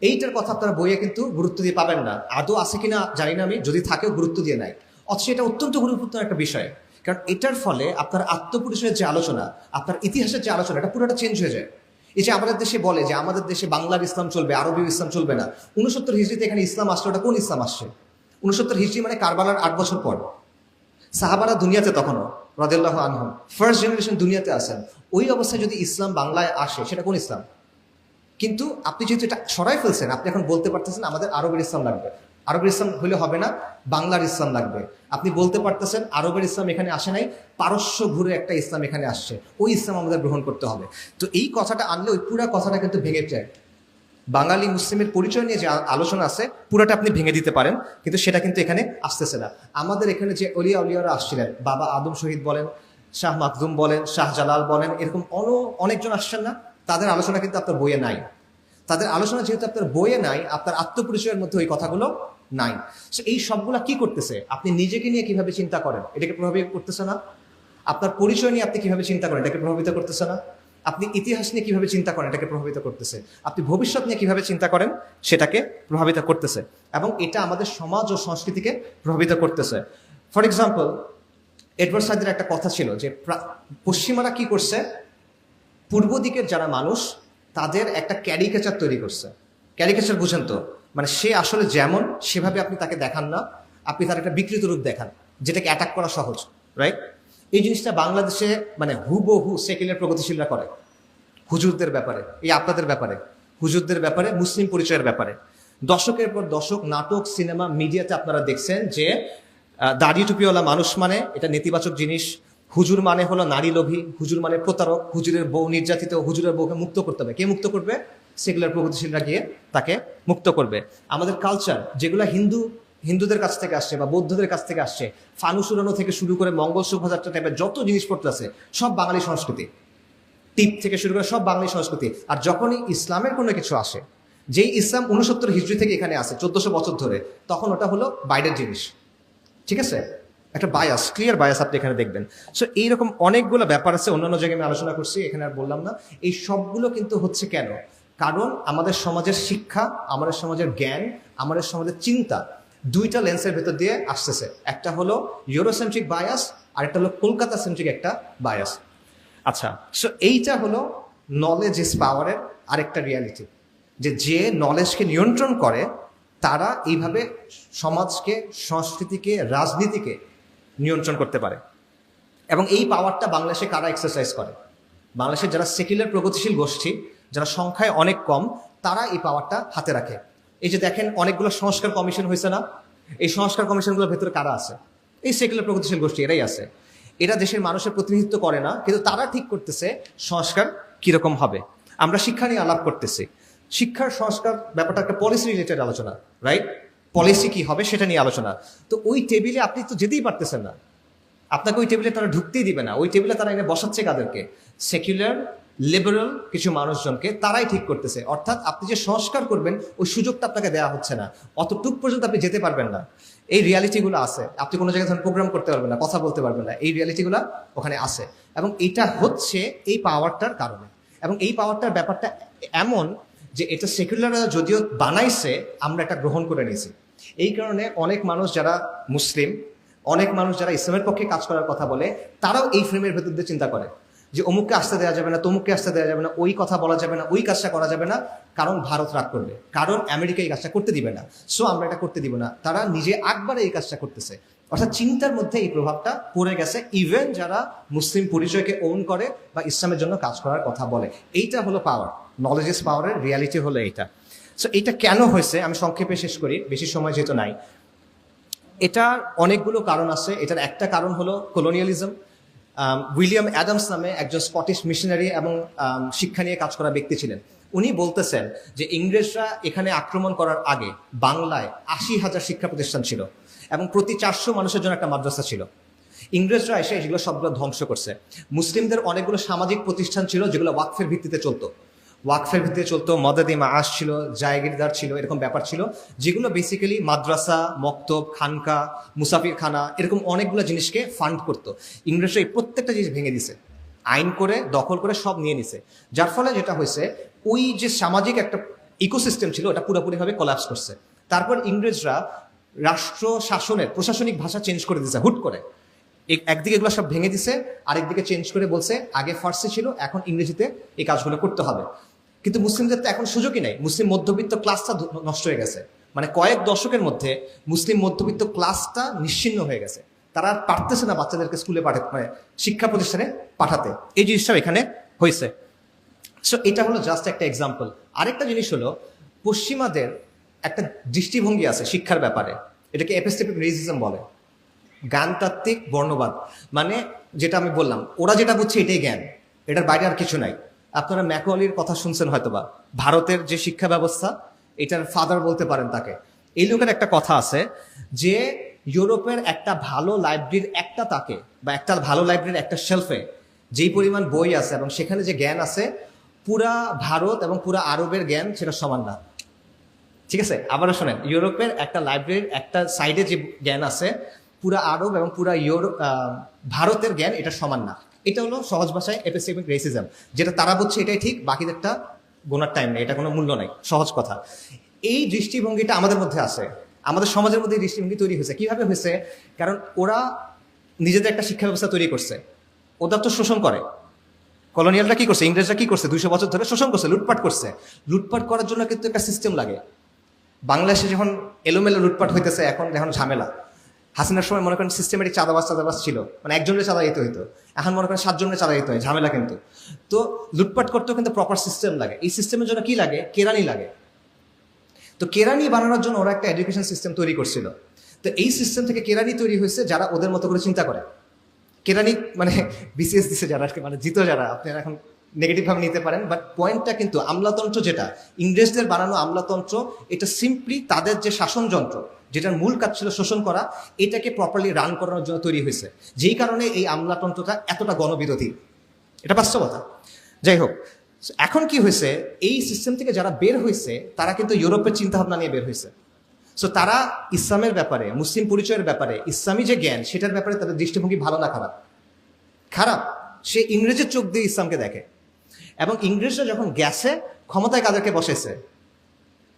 এইটার কথা আপনারা বইয়ে কিন্তু গুরুত্ব দিয়ে পাবেন না। আদৌ আছে কিনা জানি না আমি, যদি থাকেও গুরুত্ব দিয়ে নাই। অথচ এটা অত্যন্ত গুরুত্বপূর্ণ একটা বিষয়, কারণ এটার ফলে আপনার আত্মপরিচয়ের যে আলোচনা, আপনার ইতিহাসের যে আলোচনা, এটা পুরোটা চেঞ্জ হয়ে যায়। এই যে আমাদের দেশে বলে যে আমাদের দেশে বাংলার ইসলাম চলবে, আরবীয় ইসলাম চলবে না। 69 হিজরিতে এখানে ইসলাম আসলে, ওটা কোন ইসলাম আসছে? 69 হিজরি মানে কারবালার 8 বছর পর। সাহাবারা দুনিয়াতে তখনও রাদিয়াল্লাহু আনহুম ফার্স্ট জেনারেশন দুনিয়াতে আসেন। ওই অবস্থায় যদি ইসলাম বাংলায় আসে, সেটা কোন ইসলাম? কিন্তু আপনি যেহেতু এটা সরাই ফেলছেন, আপনি এখন বলতে পারতেছেন আমাদের আরবের ইসলাম লাগবে। আরবের ইসলাম হলে হবে না, বাংলার ইসলাম লাগবে। আপনি বলতে পারতেছেন আরবের ইসলাম এখানে আসে নাই, পারস্য ঘুরে একটা ইসলাম এখানে আসছে, ওই ইসলাম আমাদের গ্রহণ করতে হবে। তো এই কথাটা আনলে ওই পুরা কথাটা কিন্তু ভেঙে যায়। বাঙালি মুসলিমের পরিচয় নিয়ে যে আলোচনা আছে পুরাটা আপনি ভেঙে দিতে পারেন, কিন্তু সেটা কিন্তু এখানে আসতেছে না। আমাদের এখানে যে অলিয়া উলিয়ারা আসছিলেন, বাবা আদম শহীদ বলেন, শাহ মাকদুম বলেন, শাহ জালাল বলেন, এরকম অনেকজন আসছেন না, তাদের আলোচনা কিন্তু আপনার বইয়ে নাই। তাদের আলোচনা যেহেতু আপনার বইয়ে নাই, আপনার আত্মপরিচয়ের মধ্যে ওই কথাগুলো নাই। এই সবগুলা কি করতেছে? আপনি নিজেকে নিয়ে কিভাবে চিন্তা করেন এটাকে প্রভাবিত করতেছে না? আপনার পরিচয় নিয়ে আপনি কিভাবে চিন্তা করেন এটাকে প্রভাবিত করতেছে না? আপনি ইতিহাস নিয়ে কিভাবে চিন্তা করেন এটাকে প্রভাবিত করতেছে। আপনি ভবিষ্যৎ নিয়ে কিভাবে চিন্তা করেন সেটাকে প্রভাবিত করতেছে, এবং এটা আমাদের সমাজ ও সংস্কৃতিকে প্রভাবিত করতেছে। ফর এক্সাম্পল, এডওয়ার্ড সাইদের একটা কথা ছিল যে পশ্চিমারা কি করছে, পূর্ব দিকের যারা মানুষ তাদের একটা ক্যারিকেচার তৈরি করছে। ক্যারিকেচার বুঝেন তো, মানে সে আসলে যেমন সেভাবে আপনি তাকে দেখান না, আপনি তার একটা বিকৃত রূপ দেখান যেটাকে অ্যাটাক করা সহজ, রাইট? এই জিনিসটা বাংলাদেশে মানে হুবহু সেকুলার প্রগতিশীলরা করে, হুজুরদের ব্যাপারে, এই আপনাদের ব্যাপারে, হুজুরদের ব্যাপারে, মুসলিম পরিচয়ের ব্যাপারে। দশকের পর দশক নাটক, সিনেমা, মিডিয়াতে আপনারা দেখছেন যে দাড়ি টুপিওয়ালা মানুষ মানে এটা নেতিবাচক জিনিস, হুজুর মানে হলো নারী লোভী, হুজুর মানে প্রতারক, হুজুরের বউ নির্যাতিত, হুজুরের বউকে মুক্ত করতে হবে। কে মুক্ত করবে? সেকুলার প্রগতিশীলরা গিয়ে তাকে মুক্ত করবে। আমাদের কালচার যেগুলো হিন্দুদের কাছ থেকে আসছে বা বৌদ্ধদের কাছ থেকে আসছে, ফানুস উড়ানো থেকে শুরু করে মঙ্গল শোভাযাত্রা টাইপের যত জিনিসপত্র আছে সব বাঙালি সংস্কৃতি, টিপ থেকে শুরু করে সব বাঙালি সংস্কৃতি। আর যখনই ইসলামের কোনো কিছু আসে, যেই ইসলাম 69 হিজরি থেকে এখানে আসে 1400 বছর ধরে, তখন ওটা হলো বাইরের জিনিস। ঠিক আছে, একটা বায়াস, ক্লিয়ার বায়াস আপনি এখানে দেখবেন। সো এইরকম অনেকগুলো ব্যাপার আছে, অন্যান্য জায়গায় আমি আলোচনা করছি, এখানে আর বললাম না। এই সবগুলো কিন্তু হচ্ছে কেন? কারণ আমাদের সমাজের শিক্ষা, আমাদের সমাজের জ্ঞান, আমাদের সমাজের চিন্তা দুইটা লেন্সের ভেতর দিয়ে আসতেছে। একটা হলো ইউরোসেন্ট্রিক বায়াস, আর একটা হলো কলকাতা সেন্ট্রিক একটা বায়াস। আচ্ছা, সো এইটা হলো নলেজ ইজ পাওয়ারের আরেকটা রিয়ালিটি, যে নলেজকে নিয়ন্ত্রণ করে তারা এইভাবে সমাজকে, সংস্কৃতিকে, রাজনীতিকে নিয়ন্ত্রণ করতে পারে। এবং এই পাওয়ারটা বাংলাদেশে কারা এক্সারসাইজ করে? বাংলাদেশের যারা সেকুলার প্রগতিশীল গোষ্ঠী, যারা সংখ্যায় অনেক কম, তারা এই পাওয়ারটা হাতে রাখে। এই যে দেখেন অনেকগুলো সংস্কার কমিশন হয়েছে না, এই সংস্কার কমিশনগুলোর ভেতরে কারা আছে? এই সেকুলার প্রগতিশীল গোষ্ঠী, এরাই আছে। এরা দেশের মানুষের প্রতিনিধিত্ব করে না, কিন্তু তারা ঠিক করতেছে সংস্কার কিরকম হবে। আমরা শিক্ষা নিয়ে আলাপ করতেছি, শিক্ষার সংস্কার ব্যাপারটা একটা পলিসি রিলেটেড আলোচনা, রাইট? পলিসি কি হবে সেটা নিয়ে আলোচনা। তো ওই টেবিলে আপনি তো যেতেই পারতেছেন না, আপনাকে ওই টেবিলে তারা ঢুকতেই দিবে না। ওই টেবিলে তারা এনে বসাচ্ছে কাদেরকে? সেকুলার লিবারাল কিছু মানুষজনকে, তারাই ঠিক করতেছে। অর্থাৎ আপনি যে সংস্কার করবেন ওই সুযোগটা আপনাকে দেওয়া হচ্ছে না, অতটুক পর্যন্ত আপনি যেতে পারবেন না। এই রিয়ালিটিগুলো আছে, আপনি কোনো জায়গায় প্রোগ্রাম করতে পারবেন না, কথা বলতে পারবেন না, এই রিয়ালিটিগুলো ওখানে আছে। এবং এটা হচ্ছে এই পাওয়ারটার কারণে। এবং এই পাওয়ারটার ব্যাপারটা এমন যে এটা সেকুলাররা যদিও বানাইছে, আমরা এটা গ্রহণ করে নিয়েছি। এই কারণে অনেক মানুষ যারা মুসলিম, অনেক মানুষ যারা ইসলামের পক্ষে কাজ করার কথা বলে, তারাও এই ফ্রেমের ভেতর দিয়ে চিন্তা করে যে অমুককে আসতে দেওয়া যাবে না, তমুককে আসতে দেওয়া যাবে না, ওই কথা বলা যাবে না, ওই কাজটা করা যাবে না, কারণ ভারত রাগ করবে, কারণ আমেরিকা এই কাজটা করতে দিবে না, সো আমরা এটা করতে দিব না। তারা নিজে একবারে এই কাজটা করতেছে। অর্থাৎ চিন্তার মধ্যে এই প্রভাবটা পড়ে গেছে, ইভেন যারা মুসলিম পরিচয়কে ওন করে বা ইসলামের জন্য কাজ করার কথা বলে। এইটা হলো পাওয়ার, নলেজ ইজ পাওয়ারের রিয়ালিটি হলো এইটা। সো এইটা কেন হয়েছে আমি সংক্ষেপে শেষ করি, বেশি সময় যেহেতু নাই। এটার অনেকগুলো কারণ আছে। এটার একটা কারণ হলো কলোনিয়ালিজম। উইলিয়াম অ্যাডামস নামে একজন স্কটিশ মিশনারি এবং শিক্ষা নিয়ে কাজ করা ব্যক্তি ছিলেন। উনি বলতেছেন যে ইংরেজরা এখানে আক্রমণ করার আগে বাংলায় 80,000 শিক্ষা প্রতিষ্ঠান ছিল এবং প্রতি 400 মানুষের জন্য একটা মাদ্রাসা ছিল। ইংরেজরা এসে এগুলো সবগুলো ধ্বংস করছে। মুসলিমদের অনেকগুলো সামাজিক প্রতিষ্ঠান ছিল যেগুলো ওয়াকফের ভিত্তিতে চলতো, মদদে মাআশ ছিল, জায়গিরদার ছিল, এরকম ব্যাপার ছিল, যেগুলো বেসিক্যালি মাদ্রাসা, মক্তব, খানকা, মুসাফির খানা, এরকম অনেকগুলো জিনিসকে ফান্ড করতো। ইংরেজরা এই প্রত্যেকটা জিনিস ভেঙে দিছে, আইন করে, দখল করে সব নিয়ে নিছে। যার ফলে যেটা হয়েছে, ওই যে সামাজিক একটা ইকোসিস্টেম ছিল ওটা পুরোপুরিভাবে কোলাপস করছে। তারপর ইংরেজরা রাষ্ট্র শাসনের প্রশাসনিক ভাষা চেঞ্জ করে দিছে হুট করে। একদিকে এগুলো সব ভেঙে দিছে, আরেকদিকে চেঞ্জ করে বলছে আগে ফার্সি ছিল, এখন ইংরেজিতে এই কাজগুলো করতে হবে। কিন্তু মুসলিমদের তো এখন সুযোগই নাই, মুসলিম মধ্যবিত্ত ক্লাসটা নষ্ট হয়ে গেছে। মানে কয়েক দশকের মধ্যে মুসলিম মধ্যবিত্ত ক্লাসটা নিশ্চিহ্ন হয়ে গেছে। তারা পারতেছে না বাচ্চাদেরকে স্কুলে পাঠাতে, মানে শিক্ষা প্রতিষ্ঠানে পাঠাতে। এই জিনিসটাও এখানে হয়েছে। সো এটা হলো জাস্ট একটা এক্সাম্পল। আরেকটা জিনিস হলো, পশ্চিমাদের একটা দৃষ্টিভঙ্গি আছে শিক্ষার ব্যাপারে, এটাকে এপিস্টেমিক রেসিজম বলে, জ্ঞানতাত্ত্বিক বর্ণবাদ। মানে যেটা আমি বললাম, ওরা যেটা বুঝছে এটাই জ্ঞান, এটার বাইরে আর কিছু নাই। আপনারা ম্যাকঅলির কথা শুনছেন হয়তোবা, ভারতের যে শিক্ষা ব্যবস্থা এটার ফাদার বলতে পারেন তাকে। এই লোকের একটা কথা আছে যে ইউরোপের একটা ভালো লাইব্রেরির একটা তাকে বা একটা ভালো লাইব্রেরির একটা শেলফে যেই পরিমাণ বই আছে এবং সেখানে যে জ্ঞান আছে, পুরা ভারত এবং পুরা আরবের জ্ঞান সেটা সমান না। ঠিক আছে, আবারও শোনেন, ইউরোপের একটা লাইব্রেরির একটা সাইডে যে জ্ঞান আছে, পুরা আরব এবং পুরা ভারতের জ্ঞান এটা সমান না। এটা হলো সহজ ভাষায় এপিস্টেমিক রেসিজম, যেটা তারা বলছে এটাই ঠিক, বাকিদেরটা গোনার টাইম নেই, এটা কোনো মূল্য নাই, সহজ কথা। এই দৃষ্টিভঙ্গিটা আমাদের মধ্যে আছে, আমাদের সমাজের মধ্যে এই দৃষ্টিভঙ্গি তৈরি হয়েছে। কিভাবে হয়েছে? কারণ ওরা নিজেদের একটা শিক্ষা ব্যবস্থা তৈরি করছে, ওরা তো শোষণ করে। কলোনিয়ালরা কি করছে, ইংরেজরা কি করছে, 200 বছর ধরে শোষণ করছে, লুটপাট করছে। লুটপাট করার জন্য কিন্তু একটা সিস্টেম লাগে। বাংলাদেশে যখন এলোমেলো লুটপাট হইতেছে, এখন ঝামেলা। হাসিনার সময় মনে করেন সিস্টেমেটিক চাঁদাবাজ ছিল, মানে একজনের চাঁদা দিতে হইতো, এখন মনে করেন 7 জনের চাঁদা দিতে হয়, ঝামেলা কিন্তু। তো লুটপাট করতেও কিন্তু প্রপার সিস্টেম লাগে। এই সিস্টেমের জন্য কি লাগে? কেরানি লাগে। তো কেরানি বানানোর জন্য ওরা একটা এডুকেশন সিস্টেম তৈরি করছিল। তো এই সিস্টেম থেকে কেরানি তৈরি হয়েছে যারা ওদের মতো করে চিন্তা করে। কেরানি মানে বিসিএস দিছে যারা, মানে জিতো যারা, আপনারা এখন নেগেটিভ ভাবে নিতে পারেন, বাট পয়েন্টটা কিন্তু আমলাতন্ত্র, যেটা ইংরেজদের বানানো আমলাতন্ত্র, এটা সিম্পলি তাদের যে শাসনযন্ত্র, যেটার মূল কাজ ছিল শোষণ করা, এটাকে প্রপারলি রান করানোর জন্য তৈরি হয়েছে। যেই কারণে এই আমলাতন্ত্রটা এতটা গণবিরোধী, এটা বাস্তবতা। যাই হোক, এখন কি হয়েছে, এই সিস্টেম থেকে যারা বের হয়েছে তারা কিন্তু ইউরোপের চিন্তাভাবনা নিয়ে বের হয়েছে। সো তারা ইসলামের ব্যাপারে, মুসলিম পরিচয়ের ব্যাপারে, ইসলামী যে জ্ঞান সেটার ব্যাপারে তাদের দৃষ্টিভঙ্গি ভালো না খারাপ? খারাপ। সে ইংরেজের চোখ দিয়ে ইসলামকে দেখে। এবং ইংরেজরা যখন গেছে, ক্ষমতায় কাদেরকে বসেছে?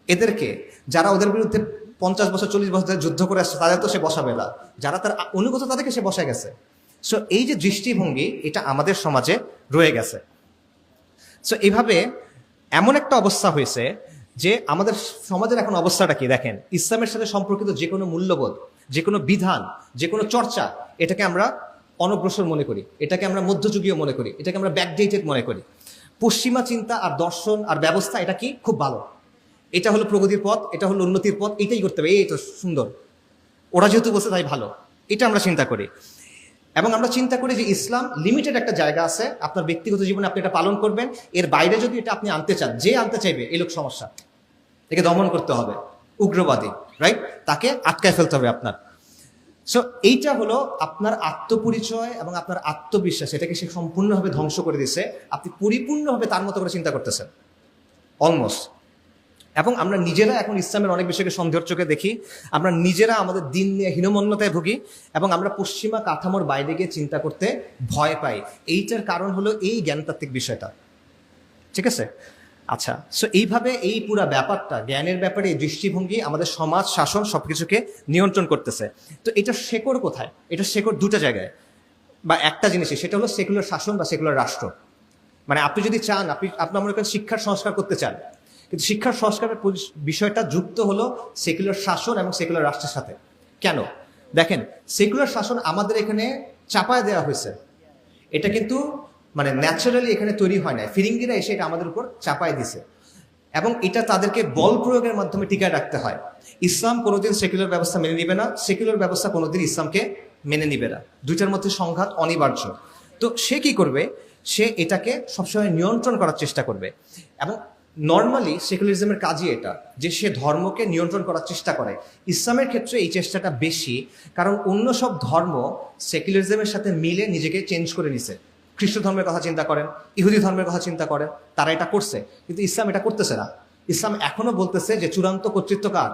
এদেরকে, যারা ওদের বিরুদ্ধে 50 বছর 40 বছর ধরে যুদ্ধ করে আসছে, তাদের তো সে বসাবে না। যারা তার অনুগত তাদেরকে সে বসায় গেছে। সো এই যে দৃষ্টিভঙ্গি, এটা আমাদের সমাজে রয়ে গেছে। সো এইভাবে এমন একটা অবস্থা হয়েছে যে আমাদের সমাজের এখন অবস্থাটা কি দেখেন, ইসলামের সাথে সম্পর্কিত যে কোনো মূল্যবোধ, যে কোনো বিধান, যে কোনো চর্চা, এটাকে আমরা অনগ্রসর মনে করি, এটাকে আমরা মধ্যযুগীয় মনে করি, এটাকে আমরা ব্যাকডেটেড মনে করি। পশ্চিমা চিন্তা আর দর্শন আর ব্যবস্থা, এটা কি খুব ভালো, এটা হলো প্রগতির পথ, এটা হলো উন্নতির পথ, এটাই করতে হবে, এই তো সুন্দর, ওরা যেহেতু বলছে তাই ভালো, এটা আমরা চিন্তা করি। এবং আমরা চিন্তা করি যে ইসলাম লিমিটেড একটা জায়গা আছে, আপনার ব্যক্তিগত জীবনে আপনি এটা পালন করবেন, এর বাইরে যদি এটা আপনি আনতে চান, যে আনতে চাইবে এই লোক সমস্যা, একে দমন করতে হবে, উগ্রবাদী, রাইট, তাকে আটকায় ফেলতে হবে আপনার। সো এইটা হলো আপনার আত্মপরিচয় এবং আপনার আত্মবিশ্বাস, এটাকে সে সম্পূর্ণভাবে ধ্বংস করে দিছে। আপনি পরিপূর্ণভাবে তার মতো করে চিন্তা করতেছেন অলমোস্ট। এবং আমরা নিজেরা এখন ইসলামের অনেক বিষয়কে সন্দেহের চোখে দেখি, আমরা নিজেরা আমাদের দিন নিয়ে হীনমন্যতায় ভুগি, এবং আমরা পশ্চিমা কাঠামোর বাইরে গিয়ে চিন্তা করতে ভয় পাই। এইটার কারণ হলো এই জ্ঞানতাত্ত্বিক বিষয়টা। ঠিক আছে, আচ্ছা। সো এইভাবে এই পুরা ব্যাপারটা, জ্ঞানের ব্যাপারে এই দৃষ্টিভঙ্গি আমাদের সমাজ, শাসন সবকিছুকে নিয়ন্ত্রণ করতেছে। তো এটা শেকড় কোথায়? এটা শেকড় দুটো জায়গায় বা একটা জিনিসে, সেটা হলো সেকুলার শাসন বা সেকুলার রাষ্ট্র। মানে আপনি যদি চান, আপনি মনে করেন শিক্ষার সংস্কার করতে চান, কিন্তু শিক্ষার সংস্কারের বিষয়টা যুক্ত হলো সেকুলার শাসন এবং সেকুলার রাষ্ট্রের সাথে। কেন? দেখেন, সেকুলার শাসন আমাদের এখানে চাপায় দেওয়া হয়েছে, এটা কিন্তু মানে ন্যাচারালি এখানে তৈরি হয় না, ফিরিঙ্গিরা এসে এটা আমাদের উপর চাপায় দিছে, এবং এটা তাদেরকে বল প্রয়োগের মাধ্যমে টিকায় রাখতে হয়। ইসলাম কোনোদিন সেকুলার ব্যবস্থা মেনে নিবে না, সেকুলার ব্যবস্থা কোনোদিন ইসলামকে মেনে নিবে না, দুইটার মধ্যে সংঘাত অনিবার্য। তো সে কি করবে? সে এটাকে সবসময় নিয়ন্ত্রণ করার চেষ্টা করবে। এবং নর্মালি সেকুলারিজমের কাজই এটা, যে সে ধর্মকে নিয়ন্ত্রণ করার চেষ্টা করে। ইসলামের ক্ষেত্রে এই চেষ্টাটা বেশি, কারণ অন্য সব ধর্ম সেকুলারিজমের সাথে মিলে নিজেকে চেঞ্জ করে নিছে। খ্রিস্ট ধর্মের কথা চিন্তা করেন, ইহুদি ধর্মের কথা চিন্তা করেন, তারা এটা করছে, কিন্তু ইসলাম এটা করতেছে না। ইসলাম এখনো বলতেছে যে চূড়ান্ত কর্তৃত্ব কার?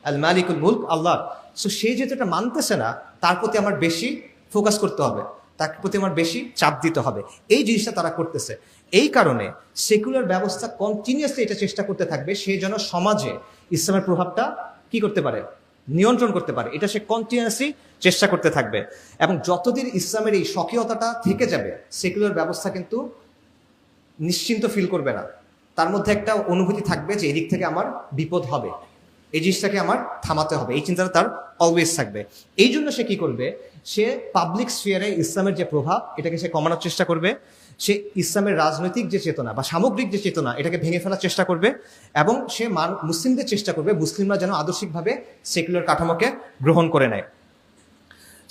আল মালিকুল মুলক, আল্লাহ। সো সে যেহেতু এটা মানতেছে না, তার প্রতি আমার বেশি ফোকাস করতে হবে, তার প্রতি আমার বেশি চাপ দিতে হবে, এই জিনিসটা তারা করতেছে। এই কারণে সেকুলার ব্যবস্থা কন্টিনিউয়াসলি এটা চেষ্টা করতে থাকবে সে যেন সমাজে ইসলামের প্রভাবটা কি করতে পারে, নিয়ন্ত্রণ করতে পারে। এটা সে কন্টিনিউয়াসলি চেষ্টা করতে থাকবে, এবং যতদিন ইসলামের এই স্বকীয়তাটা থেকে যাবে, সেকুলার ব্যবস্থা কিন্তু নিশ্চিন্ত ফিল করবে না, তার মধ্যে একটা অনুভূতি থাকবে যে এদিক থেকে আমার বিপদ হবে। এই জিনিসটাকে আমার থামাতে হবে, এই চিন্তাটা তার অলওয়েজ থাকবে। এই জন্য সে কি করবে, সে পাবলিক স্ফিয়ারে ইসলামের যে প্রভাব এটাকে সে কমানোর চেষ্টা করবে, সে ইসলামের রাজনৈতিক যে চেতনা বা সামগ্রিক যে চেতনা এটাকে ভেঙে ফেলার চেষ্টা করবে, এবং সে মুসলিমদের চেষ্টা করবে মুসলিমরা যেন আদর্শিকভাবে সেকুলার কাঠামোকে গ্রহণ করে নেয়।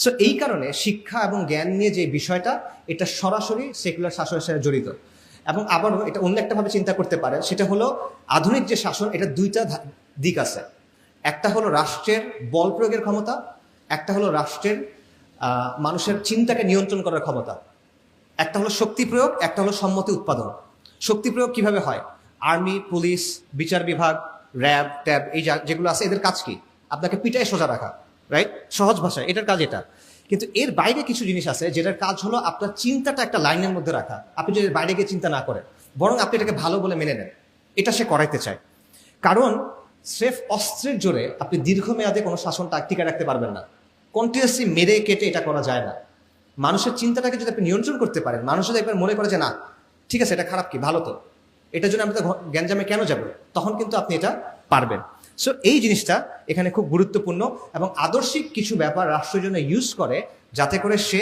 সো এই কারণে শিক্ষা এবং জ্ঞান নিয়ে যে বিষয়টা, এটা সরাসরি সেকুলার শাসনের সাথে জড়িত। এবং আবারও এটা অন্য একটা ভাবে চিন্তা করতে পারে, সেটা হলো আধুনিক যে শাসন, এটা দুইটা দিক আছে। একটা হলো রাষ্ট্রের বল প্রয়োগের ক্ষমতা, একটা হলো রাষ্ট্রের মানুষের চিন্তাকে নিয়ন্ত্রণ করার ক্ষমতা। একটা হলো শক্তি প্রয়োগ, একটা হলো সম্মতি উৎপাদন। শক্তি প্রয়োগ কিভাবে হয়? আর্মি, পুলিশ, বিচার বিভাগ, র্যাব, ট্যাব, এই যেগুলো আছে, এদের কাজ কি? আপনাকে পিটায় সোজা রাখা, রাইট? সহজ ভাষায় এটার কাজ এটা। কিন্তু এর বাইরে কিছু জিনিস আছে যেটার কাজ হলো আপনার চিন্তাটা একটা লাইনের মধ্যে রাখা। আপনি যদি বাইরে গিয়ে চিন্তা না করেন, বরং আপনি এটাকে ভালো বলে মেনে নেন, এটা সে করাইতে চায়। কারণ স্রেফ অস্ত্রের জোরে আপনি দীর্ঘমেয়াদে কোনো শাসনটা টিকে রাখতে পারবেন না। কন্টিনিউয়াসলি মেরে কেটে এটা করা যায় না। মানুষের চিন্তাটাকে যদি আপনি নিয়ন্ত্রণ করতে পারেন, মানুষ যদি একবার মনে করে যে না ঠিক আছে এটা খারাপ কি ভালো, তো এটার জন্য আমি তো গ্যাঞ্জামে কেন যাব, তখন কিন্তু আপনি এটা পারবেন। সো এই জিনিসটা এখানে খুব গুরুত্বপূর্ণ, এবং আদর্শিক কিছু ব্যাপার রাষ্ট্রের জন্য ইউজ করে যাতে করে সে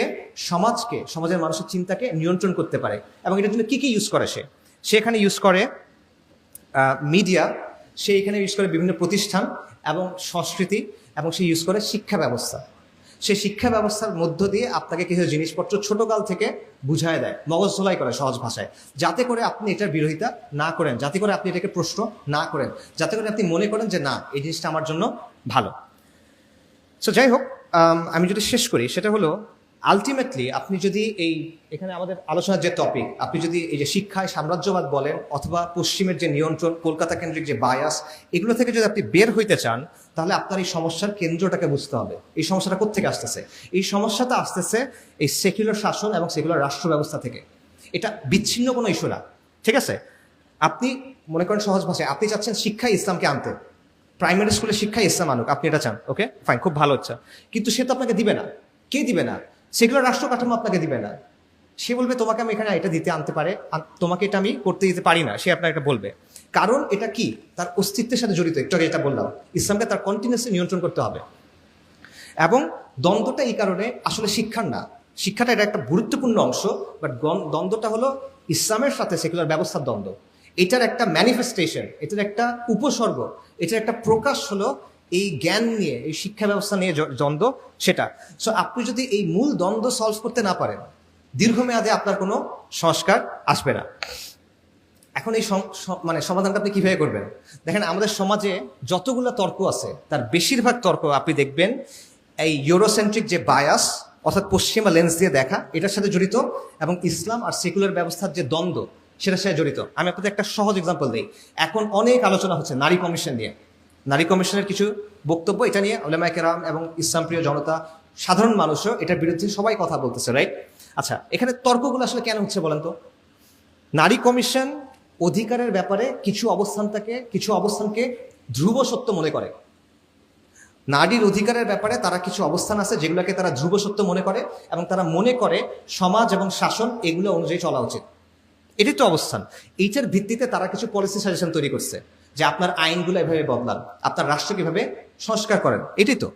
সমাজকে, সমাজের মানুষের চিন্তাকে নিয়ন্ত্রণ করতে পারে। এবং এটার জন্য কি কি ইউজ করে সে এখানে ইউজ করে মিডিয়া, সে এখানে ইউজ করে বিভিন্ন প্রতিষ্ঠান এবং সংস্কৃতি, এবং সে ইউজ করে শিক্ষা ব্যবস্থা। সে শিক্ষা ব্যবস্থার মধ্য দিয়ে আপনাকে কিছু জিনিসপত্র ছোটকাল থেকে বুঝায় দেয়, মগজ ধোলাই করে সহজ ভাষায়, যাতে করে আপনি এটার বিরোধিতা না করেন, যাতে করে আপনি এটাকে প্রশ্ন না করেন, যাতে করে আপনি মনে করেন যে না এই জিনিসটা আমার জন্য ভালো। সো যাই হোক, আমি যদি শেষ করি, সেটা হলো আলটিমেটলি আপনি যদি এখানে আমাদের আলোচনার যে টপিক, আপনি যদি এই যে শিক্ষায় সাম্রাজ্যবাদ বলেন অথবা পশ্চিমের যে নিয়ন্ত্রণ, কলকাতা কেন্দ্রিক যে বায়াস, এগুলো থেকে যদি আপনি বের হইতে চান, তাহলে আপনার এই সমস্যার কেন্দ্রটাকে বুঝতে হবে। এই সমস্যাটা কোত্থেকে আসতেছে? এই সমস্যাটা আসতেছে এই সেকুলার শাসন এবং সেকুলার রাষ্ট্র ব্যবস্থা থেকে। এটা বিচ্ছিন্ন কোনো ইস্যু না, ঠিক আছে? আপনি মনে করেন সহজ ভাষায় আপনি চাচ্ছেন শিক্ষায় ইসলামকে আনতে, প্রাইমারি স্কুলে শিক্ষায় ইসলাম আনুক, আপনি এটা চান, ওকে ফাইন, খুব ভালো হচ্ছে। কিন্তু সে তো আপনাকে দিবে না। কে দিবে না? সেগুলো রাষ্ট্র কাঠামো আপনাকে দিবে না। সে বলবে তোমাকে আমি এখানে এটা দিতে আনতে পারে, তোমাকে এটা আমি করতে দিতে পারি না, সে আপনার এটা বলবে। কারণ এটা কি, তার অস্তিত্বের সাথে জড়িত। একটু আগে এটা বললাম, ইসলামকে তার কন্টিনিউয়াসলি নিয়ন্ত্রণ করতে হবে। এবং দ্বন্দ্বটা এই কারণে আসলে শিক্ষার না, শিক্ষাটা এটা একটা গুরুত্বপূর্ণ অংশ, বাট দ্বন্দ্বটা হলো ইসলামের সাথে সেকুলার ব্যবস্থার দ্বন্দ্ব। এটার একটা ম্যানিফেস্টেশন, এটার একটা উপসর্গ, এটার একটা প্রকাশ হলো এই জ্ঞান নিয়ে, এই শিক্ষা ব্যবস্থা নিয়ে দ্বন্দ্ব, সেটা। সো আপনি যদি এই মূল দ্বন্দ্ব সলভ করতে না পারেন, দীর্ঘমেয়াদে আপনার কোনো সংস্কার আসবে না। এখন এই মানে সমাধানটা আপনি কিভাবে করবেন? দেখেন, আমাদের সমাজে যতগুলো তর্ক আছে তার বেশিরভাগ তর্ক আপনি দেখবেন এই ইউরোসেন্ট্রিক যে বায়াস, অর্থাৎ পশ্চিমা লেন্স দিয়ে দেখা, এটার সাথে জড়িত, এবং ইসলাম আর সেকুলার ব্যবস্থার যে দ্বন্দ্ব সেটার সাথে জড়িত। আমি আপনাদের একটা সহজ এক্সাম্পল দিই। এখন অনেক আলোচনা হচ্ছে নারী কমিশন নিয়ে, নারী কমিশনের কিছু বক্তব্য, এটা নিয়ে উলামায়ে কেরাম এবং ইসলাম প্রিয় জনতা, সাধারণ মানুষও এটার বিরুদ্ধে সবাই কথা বলতেছে, রাইট? আচ্ছা, এখানে তর্কগুলো আসলে কেন হচ্ছে বলেন তো? নারী কমিশন অধিকারের ব্যাপারে কিছু অবস্থানকে ধ্রুব সত্য মনে করে। নারীর অধিকারের ব্যাপারে তারা কিছু অবস্থান আছে যেগুলোকে তারা ধ্রুব সত্য মনে করে, এবং তারা মনে করে সমাজ এবং শাসন এগুলো অনুযায়ী চলা উচিত। এটাই তো অবস্থান। এইটার ভিত্তিতে তারা কিছু পলিসি সাজেশন তৈরি করছে যে আপনার আইনগুলো এভাবে বদলান, আপনার রাষ্ট্র কিভাবে সংস্কার করেন, এটাই তো।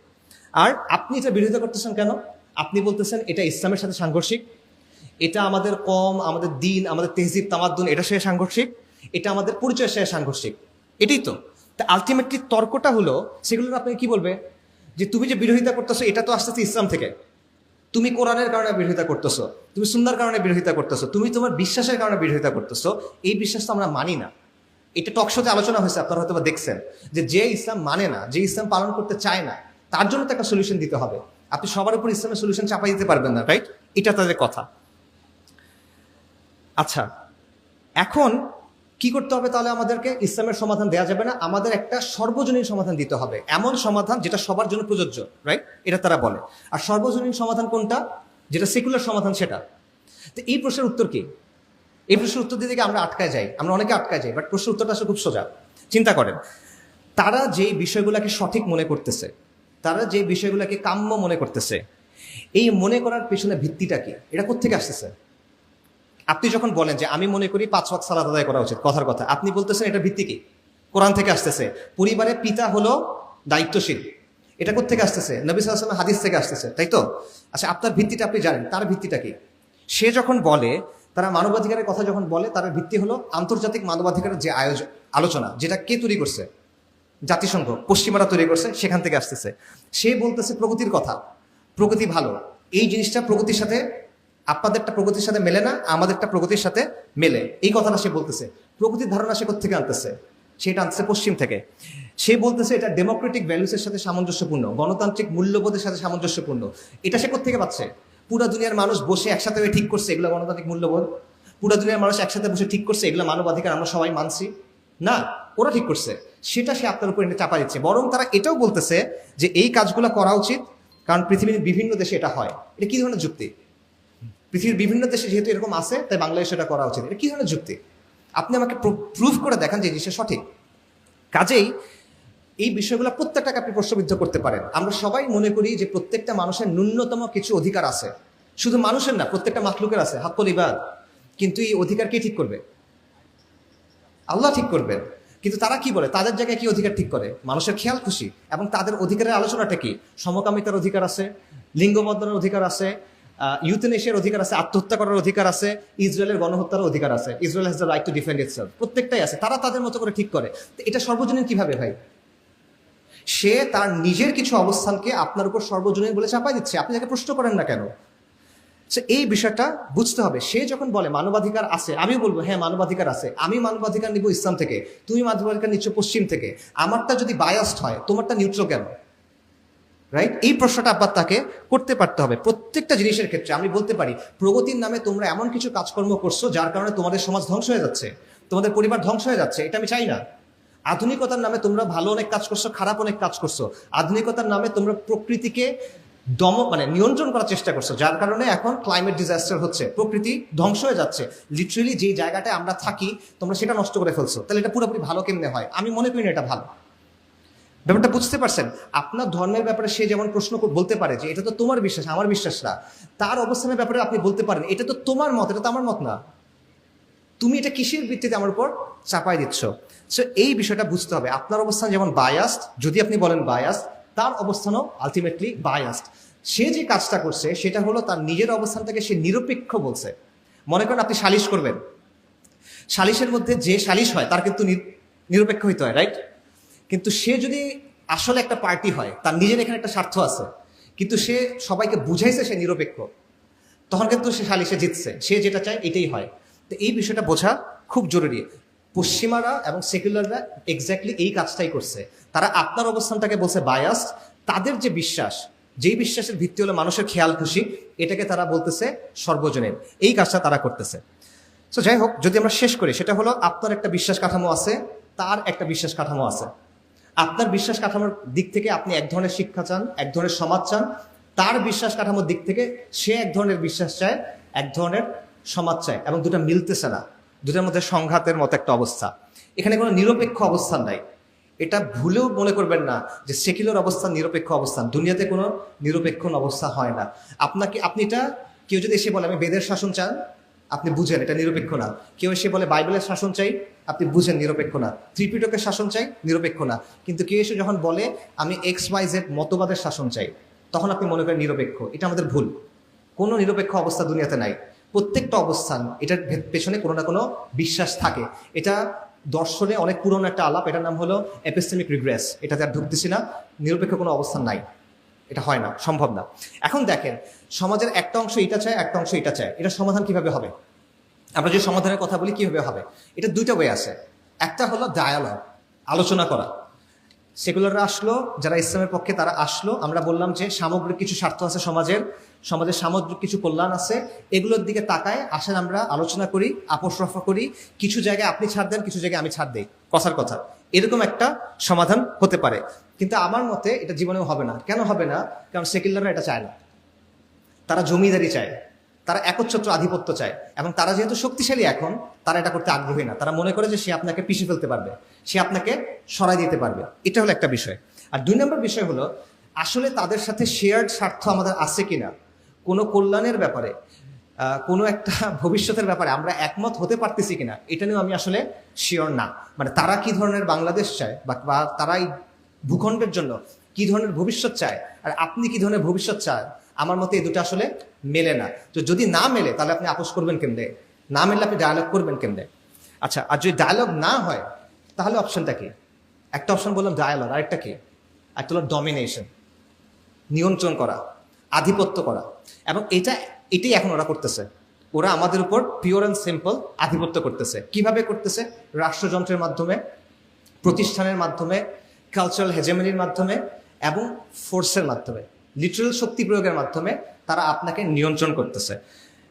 আর আপনি এটা বিরোধিতা করতেছেন কেন? আপনি বলতেছেন এটা ইসলামের সাথে সাংঘর্ষিক, এটা আমাদের আমাদের দিন, আমাদের তেহজিব তামাদ্দুন, এটা সাথে সাংঘর্ষিক, এটা আমাদের পরিচয়ের সাথে সাংঘর্ষিক, এটাই তো। তা আলটিমেটলি তর্কটা হলো, সেগুলো আপনি কি বলবে যে তুমি যে বিরোধিতা করতেছো এটা তো আসতেছে ইসলাম থেকে, তুমি কোরআনের কারণে বিরোধিতা করতেছো, তুমি সুন্নাহর কারণে বিরোধিতা করতেছো, তুমি তোমার বিশ্বাসের কারণে বিরোধিতা করতেছো। এই বিশ্বাস তো আমরা মানি না। এটা টকশোতে আলোচনা হয়েছে, আপনারা হয়তো দেখছেন, যে ইসলাম মানে না, যে ইসলাম পালন করতে চায় না, তার জন্য তো একটা সলিউশন দিতে হবে। আপনি সবার উপর ইসলামের সলিউশন চাপাই দিতে পারবেন না, রাইট? এটা তাদের কথা। আচ্ছা, এখন কি করতে হবে তাহলে? আমাদেরকে ইসলামের সমাধান দেওয়া যাবে না, আমাদের একটা সর্বজনীন সমাধান দিতে হবে, এমন সমাধান যেটা সবার জন্য প্রযোজ্য, রাইট? এটা তারা বলে। আর সর্বজনীন সমাধান কোনটা? যেটা সেকুলার সমাধান, সেটা। তো এই প্রশ্নের উত্তর কি? এই প্রশ্নের উত্তর দিতে আমরা আটকায় যাই, আমরা অনেকে আটকায় যাই, বাট প্রশ্নের উত্তরটা আসলে খুব সোজা। চিন্তা করেন, তারা যে বিষয়গুলোকে সঠিক মনে করতেছে, তারা যে বিষয়গুলোকে কাম্য মনে করতেছে, এই মনে করার পেছনে ভিত্তিটা কি? এটা কোত্থেকে আসতেছে? আপনি যখন বলেন যে আমি মনে করি 5 ওয়াক্ত সালাত আদায় করা উচিত, কথার কথা, আপনি বলতেছেন এটা ভিত্তি কি? কোরআন থেকে আসতেছে। পরিবারের পিতা হলো দায়িত্বশীল, এটা কোত্থেকে আসতেছে? নবী সাল্লাল্লাহু আলাইহি ওয়াসাল্লাম হাদিস থেকে আসতেছে, তাই তো? আচ্ছা, আপনার ভিত্তিটা আপনি জানেন, তার ভিত্তিটা কি? সে যখন বলে, তারা মানবাধিকারের কথা যখন বলে, তার ভিত্তি হলো আন্তর্জাতিক মানবাধিকারের যে আলোচনা, যেটা কে তৈরি করছে? জাতিসংঘ, পশ্চিমারা তৈরি করছে, সেখান থেকে আসতেছে। সে বলতেছে প্রগতির কথা, প্রগতি ভালো, এই জিনিসটা প্রগতির সাথে, আপনাদেরটা প্রগতির সাথে মেলে না, আমাদেরটা প্রগতির সাথে মেলে, এই কথাটা সে বলতেছে। প্রগতির ধারণা সে কোত্থেকে আনতেছে? সেটা আনতেছে পশ্চিম থেকে। সে বলতেছে এটা ডেমোক্রেটিক ভ্যালুসের সাথে সামঞ্জস্যপূর্ণ, গণতান্ত্রিক মূল্যবোধের সাথে সামঞ্জস্যপূর্ণ। এটা সে কোত্থেকে পাচ্ছে? পুরা দুনিয়ার মানুষ বসে একসাথে হয়ে ঠিক করছে এগুলো গণতান্ত্রিক মূল্যবোধ? পুরা দুনিয়ার মানুষ একসাথে বসে ঠিক করছে এগুলো মানবাধিকার আমরা সবাই মানছি? না, ওরা ঠিক করছে। সেটা সে আপনার উপর এনে চাপা দিচ্ছে। বরং তারা এটাও বলতেছে যে এই কাজগুলো করা উচিত, কারণ পৃথিবীর বিভিন্ন দেশে এটা হয়। এটা কি ধরনের যুক্তি? পৃথিবীর বিভিন্ন দেশে যেহেতু এরকম আছে, তাই বাংলাদেশে এটা করা উচিত। এটা কি ধরনের যুক্তি? আপনি আমাকে প্রুফ করে দেখান যে জিনিসটা সঠিক। কাজেই এই বিষয়গুলো প্রত্যেকটাকে আপনি প্রশ্নবিদ্ধ করতে পারেন। আমরা সবাই মনে করি যে প্রত্যেকটা মানুষের ন্যূনতম কিছু অধিকার আছে, শুধু মানুষের না, প্রত্যেকটা মাখলুকের আছে হাক্কুল ইবাদ। কিন্তু এই অধিকার কে ঠিক করবে? আল্লাহ ঠিক করবেন। কিন্তু তারা কি বলে, তাদের জায়গায় কি অধিকার ঠিক করে? মানুষের খেয়াল খুশি। এবং তাদের অধিকারের আলোচনাটা কি? সমকামিতার অধিকার আছে, লিঙ্গ বদলের অধিকার আছে, ইউথেনেশিয়ার অধিকার আছে, আত্মহত্যা করার অধিকার আছে, ইসরায়েলের গণহত্যার অধিকার আছে, Israel has the right to defend itself. প্রত্যেকটাই আছে, তারা তাদের মতো করে ঠিক করে। তো এটা সর্বজনীন কিভাবে ভাই? সে তার নিজের কিছু অবস্থানকে আপনার উপর সর্বজনীন বলে চাপাই দিচ্ছে, আপনি তাকে প্রশ্ন করেন না কেন? এই বিষয়টা বুঝতে হবে। সে যখন বলে মানবাধিকার আছে, আমিও বলবো হ্যাঁ মানবাধিকার আছে, আমি মানবাধিকার নিব ইসলাম থেকে, তুমি মানবাধিকার নিচ্ছ পশ্চিম থেকে। আমারটা যদি বায়াসড হয়, তোমারটা নিউট্রাল কেন? রাইট? এই প্রশ্নটা আবার তাকে করতে পারতে হবে প্রত্যেকটা জিনিসের ক্ষেত্রে। আমি বলতে পারি প্রগতির নামে তোমরা এমন কিছু কাজকর্ম করছো যার কারণে তোমাদের সমাজ ধ্বংস হয়ে যাচ্ছে, তোমাদের পরিবার ধ্বংস হয়ে যাচ্ছে, এটা আমি চাই না। আধুনিকতার নামে তোমরা ভালো অনেক কাজ করছো, খারাপ অনেক কাজ করছো। আধুনিকতার নামে তোমরা প্রকৃতিকে নিয়ন্ত্রণ করার চেষ্টা করছো, যার কারণে এখন ক্লাইমেট ডিজাস্টার হচ্ছে, প্রকৃতি ধ্বংস হয়ে যাচ্ছে। লিটারেলি যে জায়গাটায় আমরা থাকি তোমরা সেটা নষ্ট করে ফেলছো। তাহলে এটা পুরোপুরি ভালো কেমনে হয়? আমি মনে করি না এটা ভালো। ব্যাপারটা বুঝতে পারছেন? আপনার ধর্মের ব্যাপারে সে যেমন প্রশ্ন বলতে পারে যে এটা তো তোমার বিশ্বাস, আমার বিশ্বাস না। তার অবস্থানের ব্যাপারে আপনি বলতে পারেন এটা তো তোমার মত, এটা তো আমার মত না, তুমি এটা কিসের ভিত্তিতে আমার উপর চাপাই দিচ্ছ? সো এই বিষয়টা বুঝতে হবে। আপনার অবস্থান যেমন বায়াসড, যদি আপনি বলেন বায়াসড, তার অবস্থানও আলটিমেটলি বায়াসড। সে যে কাজটা করছে সেটা হলো তার নিজের অবস্থান থেকে সে নিরপেক্ষ বলছে। মনে করেন আপনি সালিশ করবেন, সালিশের মধ্যে যে সালিশ হয় তার কিন্তু নিরপেক্ষ হইতে হয়, রাইট? কিন্তু সে যদি আসলে একটা পার্টি হয়, তার নিজের এখানে একটা স্বার্থ আছে, কিন্তু সে সবাইকে বুঝাইছে সে নিরপেক্ষ, তখন কিন্তু সে সালিশে জিতছে, সে যেটা চায় এটাই হয়। তো এই বিষয়টা বোঝা খুব জরুরি। পশ্চিমারা এবং সেকুলাররা এক্স্যাক্টলি এই কাজটাই করছে। তারা আপনার অবস্থানটাকে বলছে বায়াসড। তাদের যে বিশ্বাস, যেই বিশ্বাসের ভিত্তি হলো মানুষের খেয়াল খুশি, এটাকে তারা বলতেছে সর্বজনীন। এই কাজটা তারা করতেছে। সো যাই হোক, যদি আমরা শেষ করি, সেটা হলো আপনার একটা বিশ্বাস কাঠামো আছে, তার একটা বিশ্বাস কাঠামো আছে। আপনার বিশ্বাস কাঠামোর দিক থেকে আপনি এক ধরনের শিক্ষা চান, এক ধরনের সমাজ চান। তার বিশ্বাস কাঠামোর দিক থেকে সে এক ধরনের বিশ্বাস চায়, এক ধরনের সমাজ চায়, এবং দুটো মিলতেছে না, দুটার মধ্যে সংঘাতের মতো একটা অবস্থা। এখানে কোনো নিরপেক্ষ অবস্থান নাই। এটা ভুলেও মনে করবেন না যে সেকুলার অবস্থান নিরপেক্ষ অবস্থান। দুনিয়াতে কোনো নিরপেক্ষ অবস্থা হয় না। আপনি এটা, কেউ যদি এসে বলে আমি বেদের শাসন চান, আপনি বুঝেন এটা নিরপেক্ষ না। কেউ এসে বলে বাইবেলের শাসন চাই, আপনি বুঝেন নিরপেক্ষ না। ত্রিপিটকের শাসন চাই, নিরপেক্ষ না। কিন্তু কেউ এসে যখন বলে আমি XYZ মতবাদের শাসন চাই, তখন আপনি মনে করেন নিরপেক্ষ। এটা আমাদের ভুল। কোনো নিরপেক্ষ অবস্থা দুনিয়াতে নাই। প্রত্যেকটা অবস্থান, এটার পেছনে কোনো না কোনো বিশ্বাস থাকে। এটা দর্শনে অনেক পুরনো একটা আলাপ, এটার নাম হলো এপিস্টেমিক রিগ্রেস। এটাতে আর ঢুকতেছি না। নিরপেক্ষ কোনো অবস্থান নাই, এটা হয় না, সম্ভব না। এখন দেখেন, সমাজের একটা অংশ এটা চায়, একটা অংশ এটা চায়, এটা সমাধান কিভাবে হবে? আমরা যে সমাধানের কথা বলি কিভাবে হবে, এটা দুইটা ওয়ে আছে। একটা হলো ডায়ালগ, আলোচনা করা। সেকুলাররা আসলো, যারা ইসলামের পক্ষে তারা আসলো, আমরা বললাম যে সামগ্রিক কিছু স্বার্থ আছে সমাজের সামগ্রিক কিছু কল্যাণ আছে, এগুলোর দিকে তাকায় আসেন আমরা আলোচনা করি, আপোষ রফা করি। কিছু জায়গায় আপনি ছাড় দেন, কিছু জায়গায় আমি ছাড় দেই, কথার কথা। এরকম একটা সমাধান হতে পারে। কিন্তু আমার মতে এটা জীবনেও হবে না। কেন হবে না? কারণ সেকুলাররা এটা চায় না। তারা জমিদারি চায়, তারা একচ্ছত্র আধিপত্য চায়, এবং তারা যেহেতু শক্তিশালী এখন, তারা এটা করতে আগ্রহী না। তারা মনে করে যে সে আপনাকে পিছিয়ে ফেলতে পারবে, সে আপনাকে সরাই দিতে পারবে। এটা হলো একটা বিষয়। আর দুই নম্বর বিষয় হলো আসলে তাদের সাথে শেয়ার্ড স্বার্থ আমাদের আছে কিনা কোনো কল্যাণের ব্যাপারে। কোনো একটা ভবিষ্যতের ব্যাপারে আমরা একমত হতে পারতেছি কিনা এটা নিয়েও আমি আসলে শিওর না। মানে তারা কি ধরনের বাংলাদেশ চায় বা তারা এই ভূখণ্ডের জন্য কি ধরনের ভবিষ্যৎ চায় আর আপনি কি ধরনের ভবিষ্যৎ চান, আমার মতে এই দুটো আসলে মেলে না। তো যদি না মেলে তাহলে আপনি আপোষ করবেন কেমনে, না মেলে আপনি ডায়ালগ করবেন কেমনে? আচ্ছা, আর যদি ডায়ালগ না হয় তাহলে অপশনটা কি? একটা অপশন বললাম ডায়ালগ, আরেকটা কি? একটা হলো ডমিনেশন, নিয়ন্ত্রণ করা, আধিপত্য করা। এবং এটাই এখন ওরা করতেছে। ওরা আমাদের উপর পিওর অ্যান্ড সিম্পল আধিপত্য করতেছে। কিভাবে করতেছে? রাষ্ট্রযন্ত্রের মাধ্যমে, প্রতিষ্ঠানের মাধ্যমে, কালচারাল হেজেমনির মাধ্যমে এবং ফোর্সের মাধ্যমে, লিটারাল শক্তি প্রয়োগের মাধ্যমে তারা আপনাকে নিয়ন্ত্রণ করতেছে।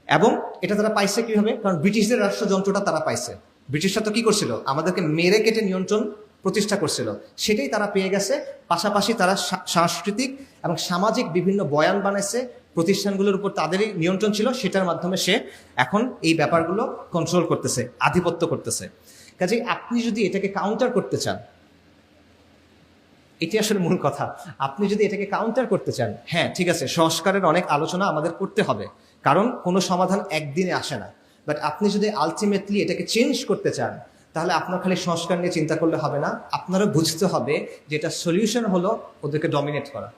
এবং এটা তারা পাইছে কিভাবে? কারণ ব্রিটিশদের রাষ্ট্রযন্ত্রটা তারা পাইছে। ব্রিটিশরা তো কি করছিল? আমাদেরকে মেরে কেটে নিয়ন্ত্রণ প্রতিষ্ঠা করছিল, সেটাই তারা পেয়ে গেছে। পাশাপাশি তারা সাংস্কৃতিক এবং সামাজিক বিভিন্ন বয়ান বানাইছে, প্রতিষ্ঠানগুলোর উপর তাদেরই নিয়ন্ত্রণ ছিল, সেটার মাধ্যমে সে এখন এই ব্যাপারগুলো কন্ট্রোল করতেছে, আধিপত্য করতেছে। কাজেই আপনি যদি এটাকে কাউন্টার করতে চান, এটি আসলে মূল কথা, আপনি যদি এটাকে কাউন্টার করতে চান, হ্যাঁ ঠিক আছে, সংস্কারের অনেক আলোচনা আমাদের করতে হবে, কারণ কোনো সমাধান একদিনে আসে না। বাট আপনি যদি আলটিমেটলি এটাকে চেঞ্জ করতে চান, তাহলে আপনার খালি সংস্কার নিয়ে চিন্তা করলে হবে না, আপনারও বুঝতে হবে যে এটা সলিউশন হলো ওদেরকে ডমিনেট করা।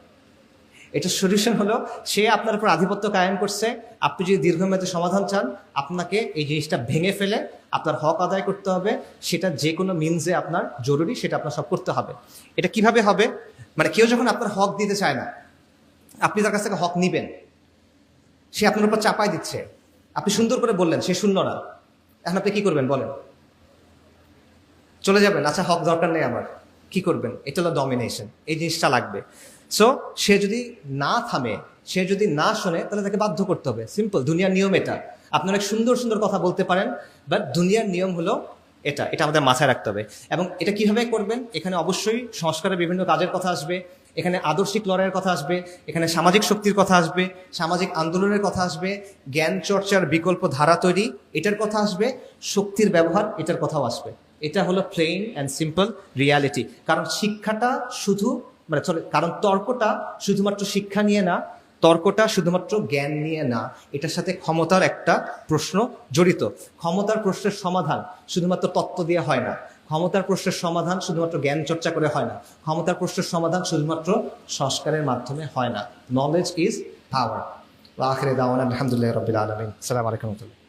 এটা সলিউশন হলো সে আপনার উপর আধিপত্য কায়েম করছে। আপনি যদি দীর্ঘমেয়াদী সমাধান চান, আপনাকে এই জিনিসটা ভেঙে ফেলে আপনার হক আদায় করতে হবে। সেটা যে কোনো মিনসে আপনার জরুরি, সেটা আপনার সব করতে হবে। এটা কিভাবে হবে? মানে কেউ যখন আপনার হক দিতে চায় না, আপনি তার কাছ থেকে হক নিবেন, সে আপনার উপর চাপাই দিচ্ছে, আপনি সুন্দর করে বললেন, সে শুনল না, এখন আপনি কি করবেন বলেন? চলে যাবেন? আচ্ছা হক দরকার নেই আমার, কি করবেন? এটা হলো ডমিনেশন। এই জিনিসটা লাগবে। সো সে যদি না থামে, সে যদি না শোনে, তাহলে তাকে বাধ্য করতে হবে। সিম্পল, দুনিয়ার নিয়ম এটা। আপনি অনেক সুন্দর সুন্দর কথা বলতে পারেন, বাট দুনিয়ার নিয়ম হলো এটা আমাদের মাথায় রাখতে হবে। এবং এটা কিভাবে করবেন? এখানে অবশ্যই সংস্কারের বিভিন্ন কাজের কথা আসবে, এখানে আদর্শিক লড়াইয়ের কথা আসবে, এখানে সামাজিক শক্তির কথা আসবে, সামাজিক আন্দোলনের কথা আসবে, জ্ঞান চর্চার বিকল্প ধারা তৈরি এটার কথা আসবে, শক্তির ব্যবহার এটার কথাও আসবে। এটা হলো প্লেন অ্যান্ড সিম্পল রিয়ালিটি। কারণ শিক্ষাটা শুধু কারণ তর্কটা শুধুমাত্র শিক্ষা নিয়ে না, তর্কটা শুধুমাত্র জ্ঞান নিয়ে না, এটার সাথে ক্ষমতার একটা প্রশ্ন জড়িত। ক্ষমতার প্রশ্নের সমাধান শুধুমাত্র তত্ত্ব দিয়ে হয় না, ক্ষমতার প্রশ্নের সমাধান শুধুমাত্র জ্ঞান চর্চা করে হয় না, ক্ষমতার প্রশ্নের সমাধান শুধুমাত্র সংস্কারের মাধ্যমে হয় না। Knowledge is power. আখিরে দাওয়ানা আলহামদুলিল্লাহি রাব্বিল আলামিন। আসসালামু আলাইকুম।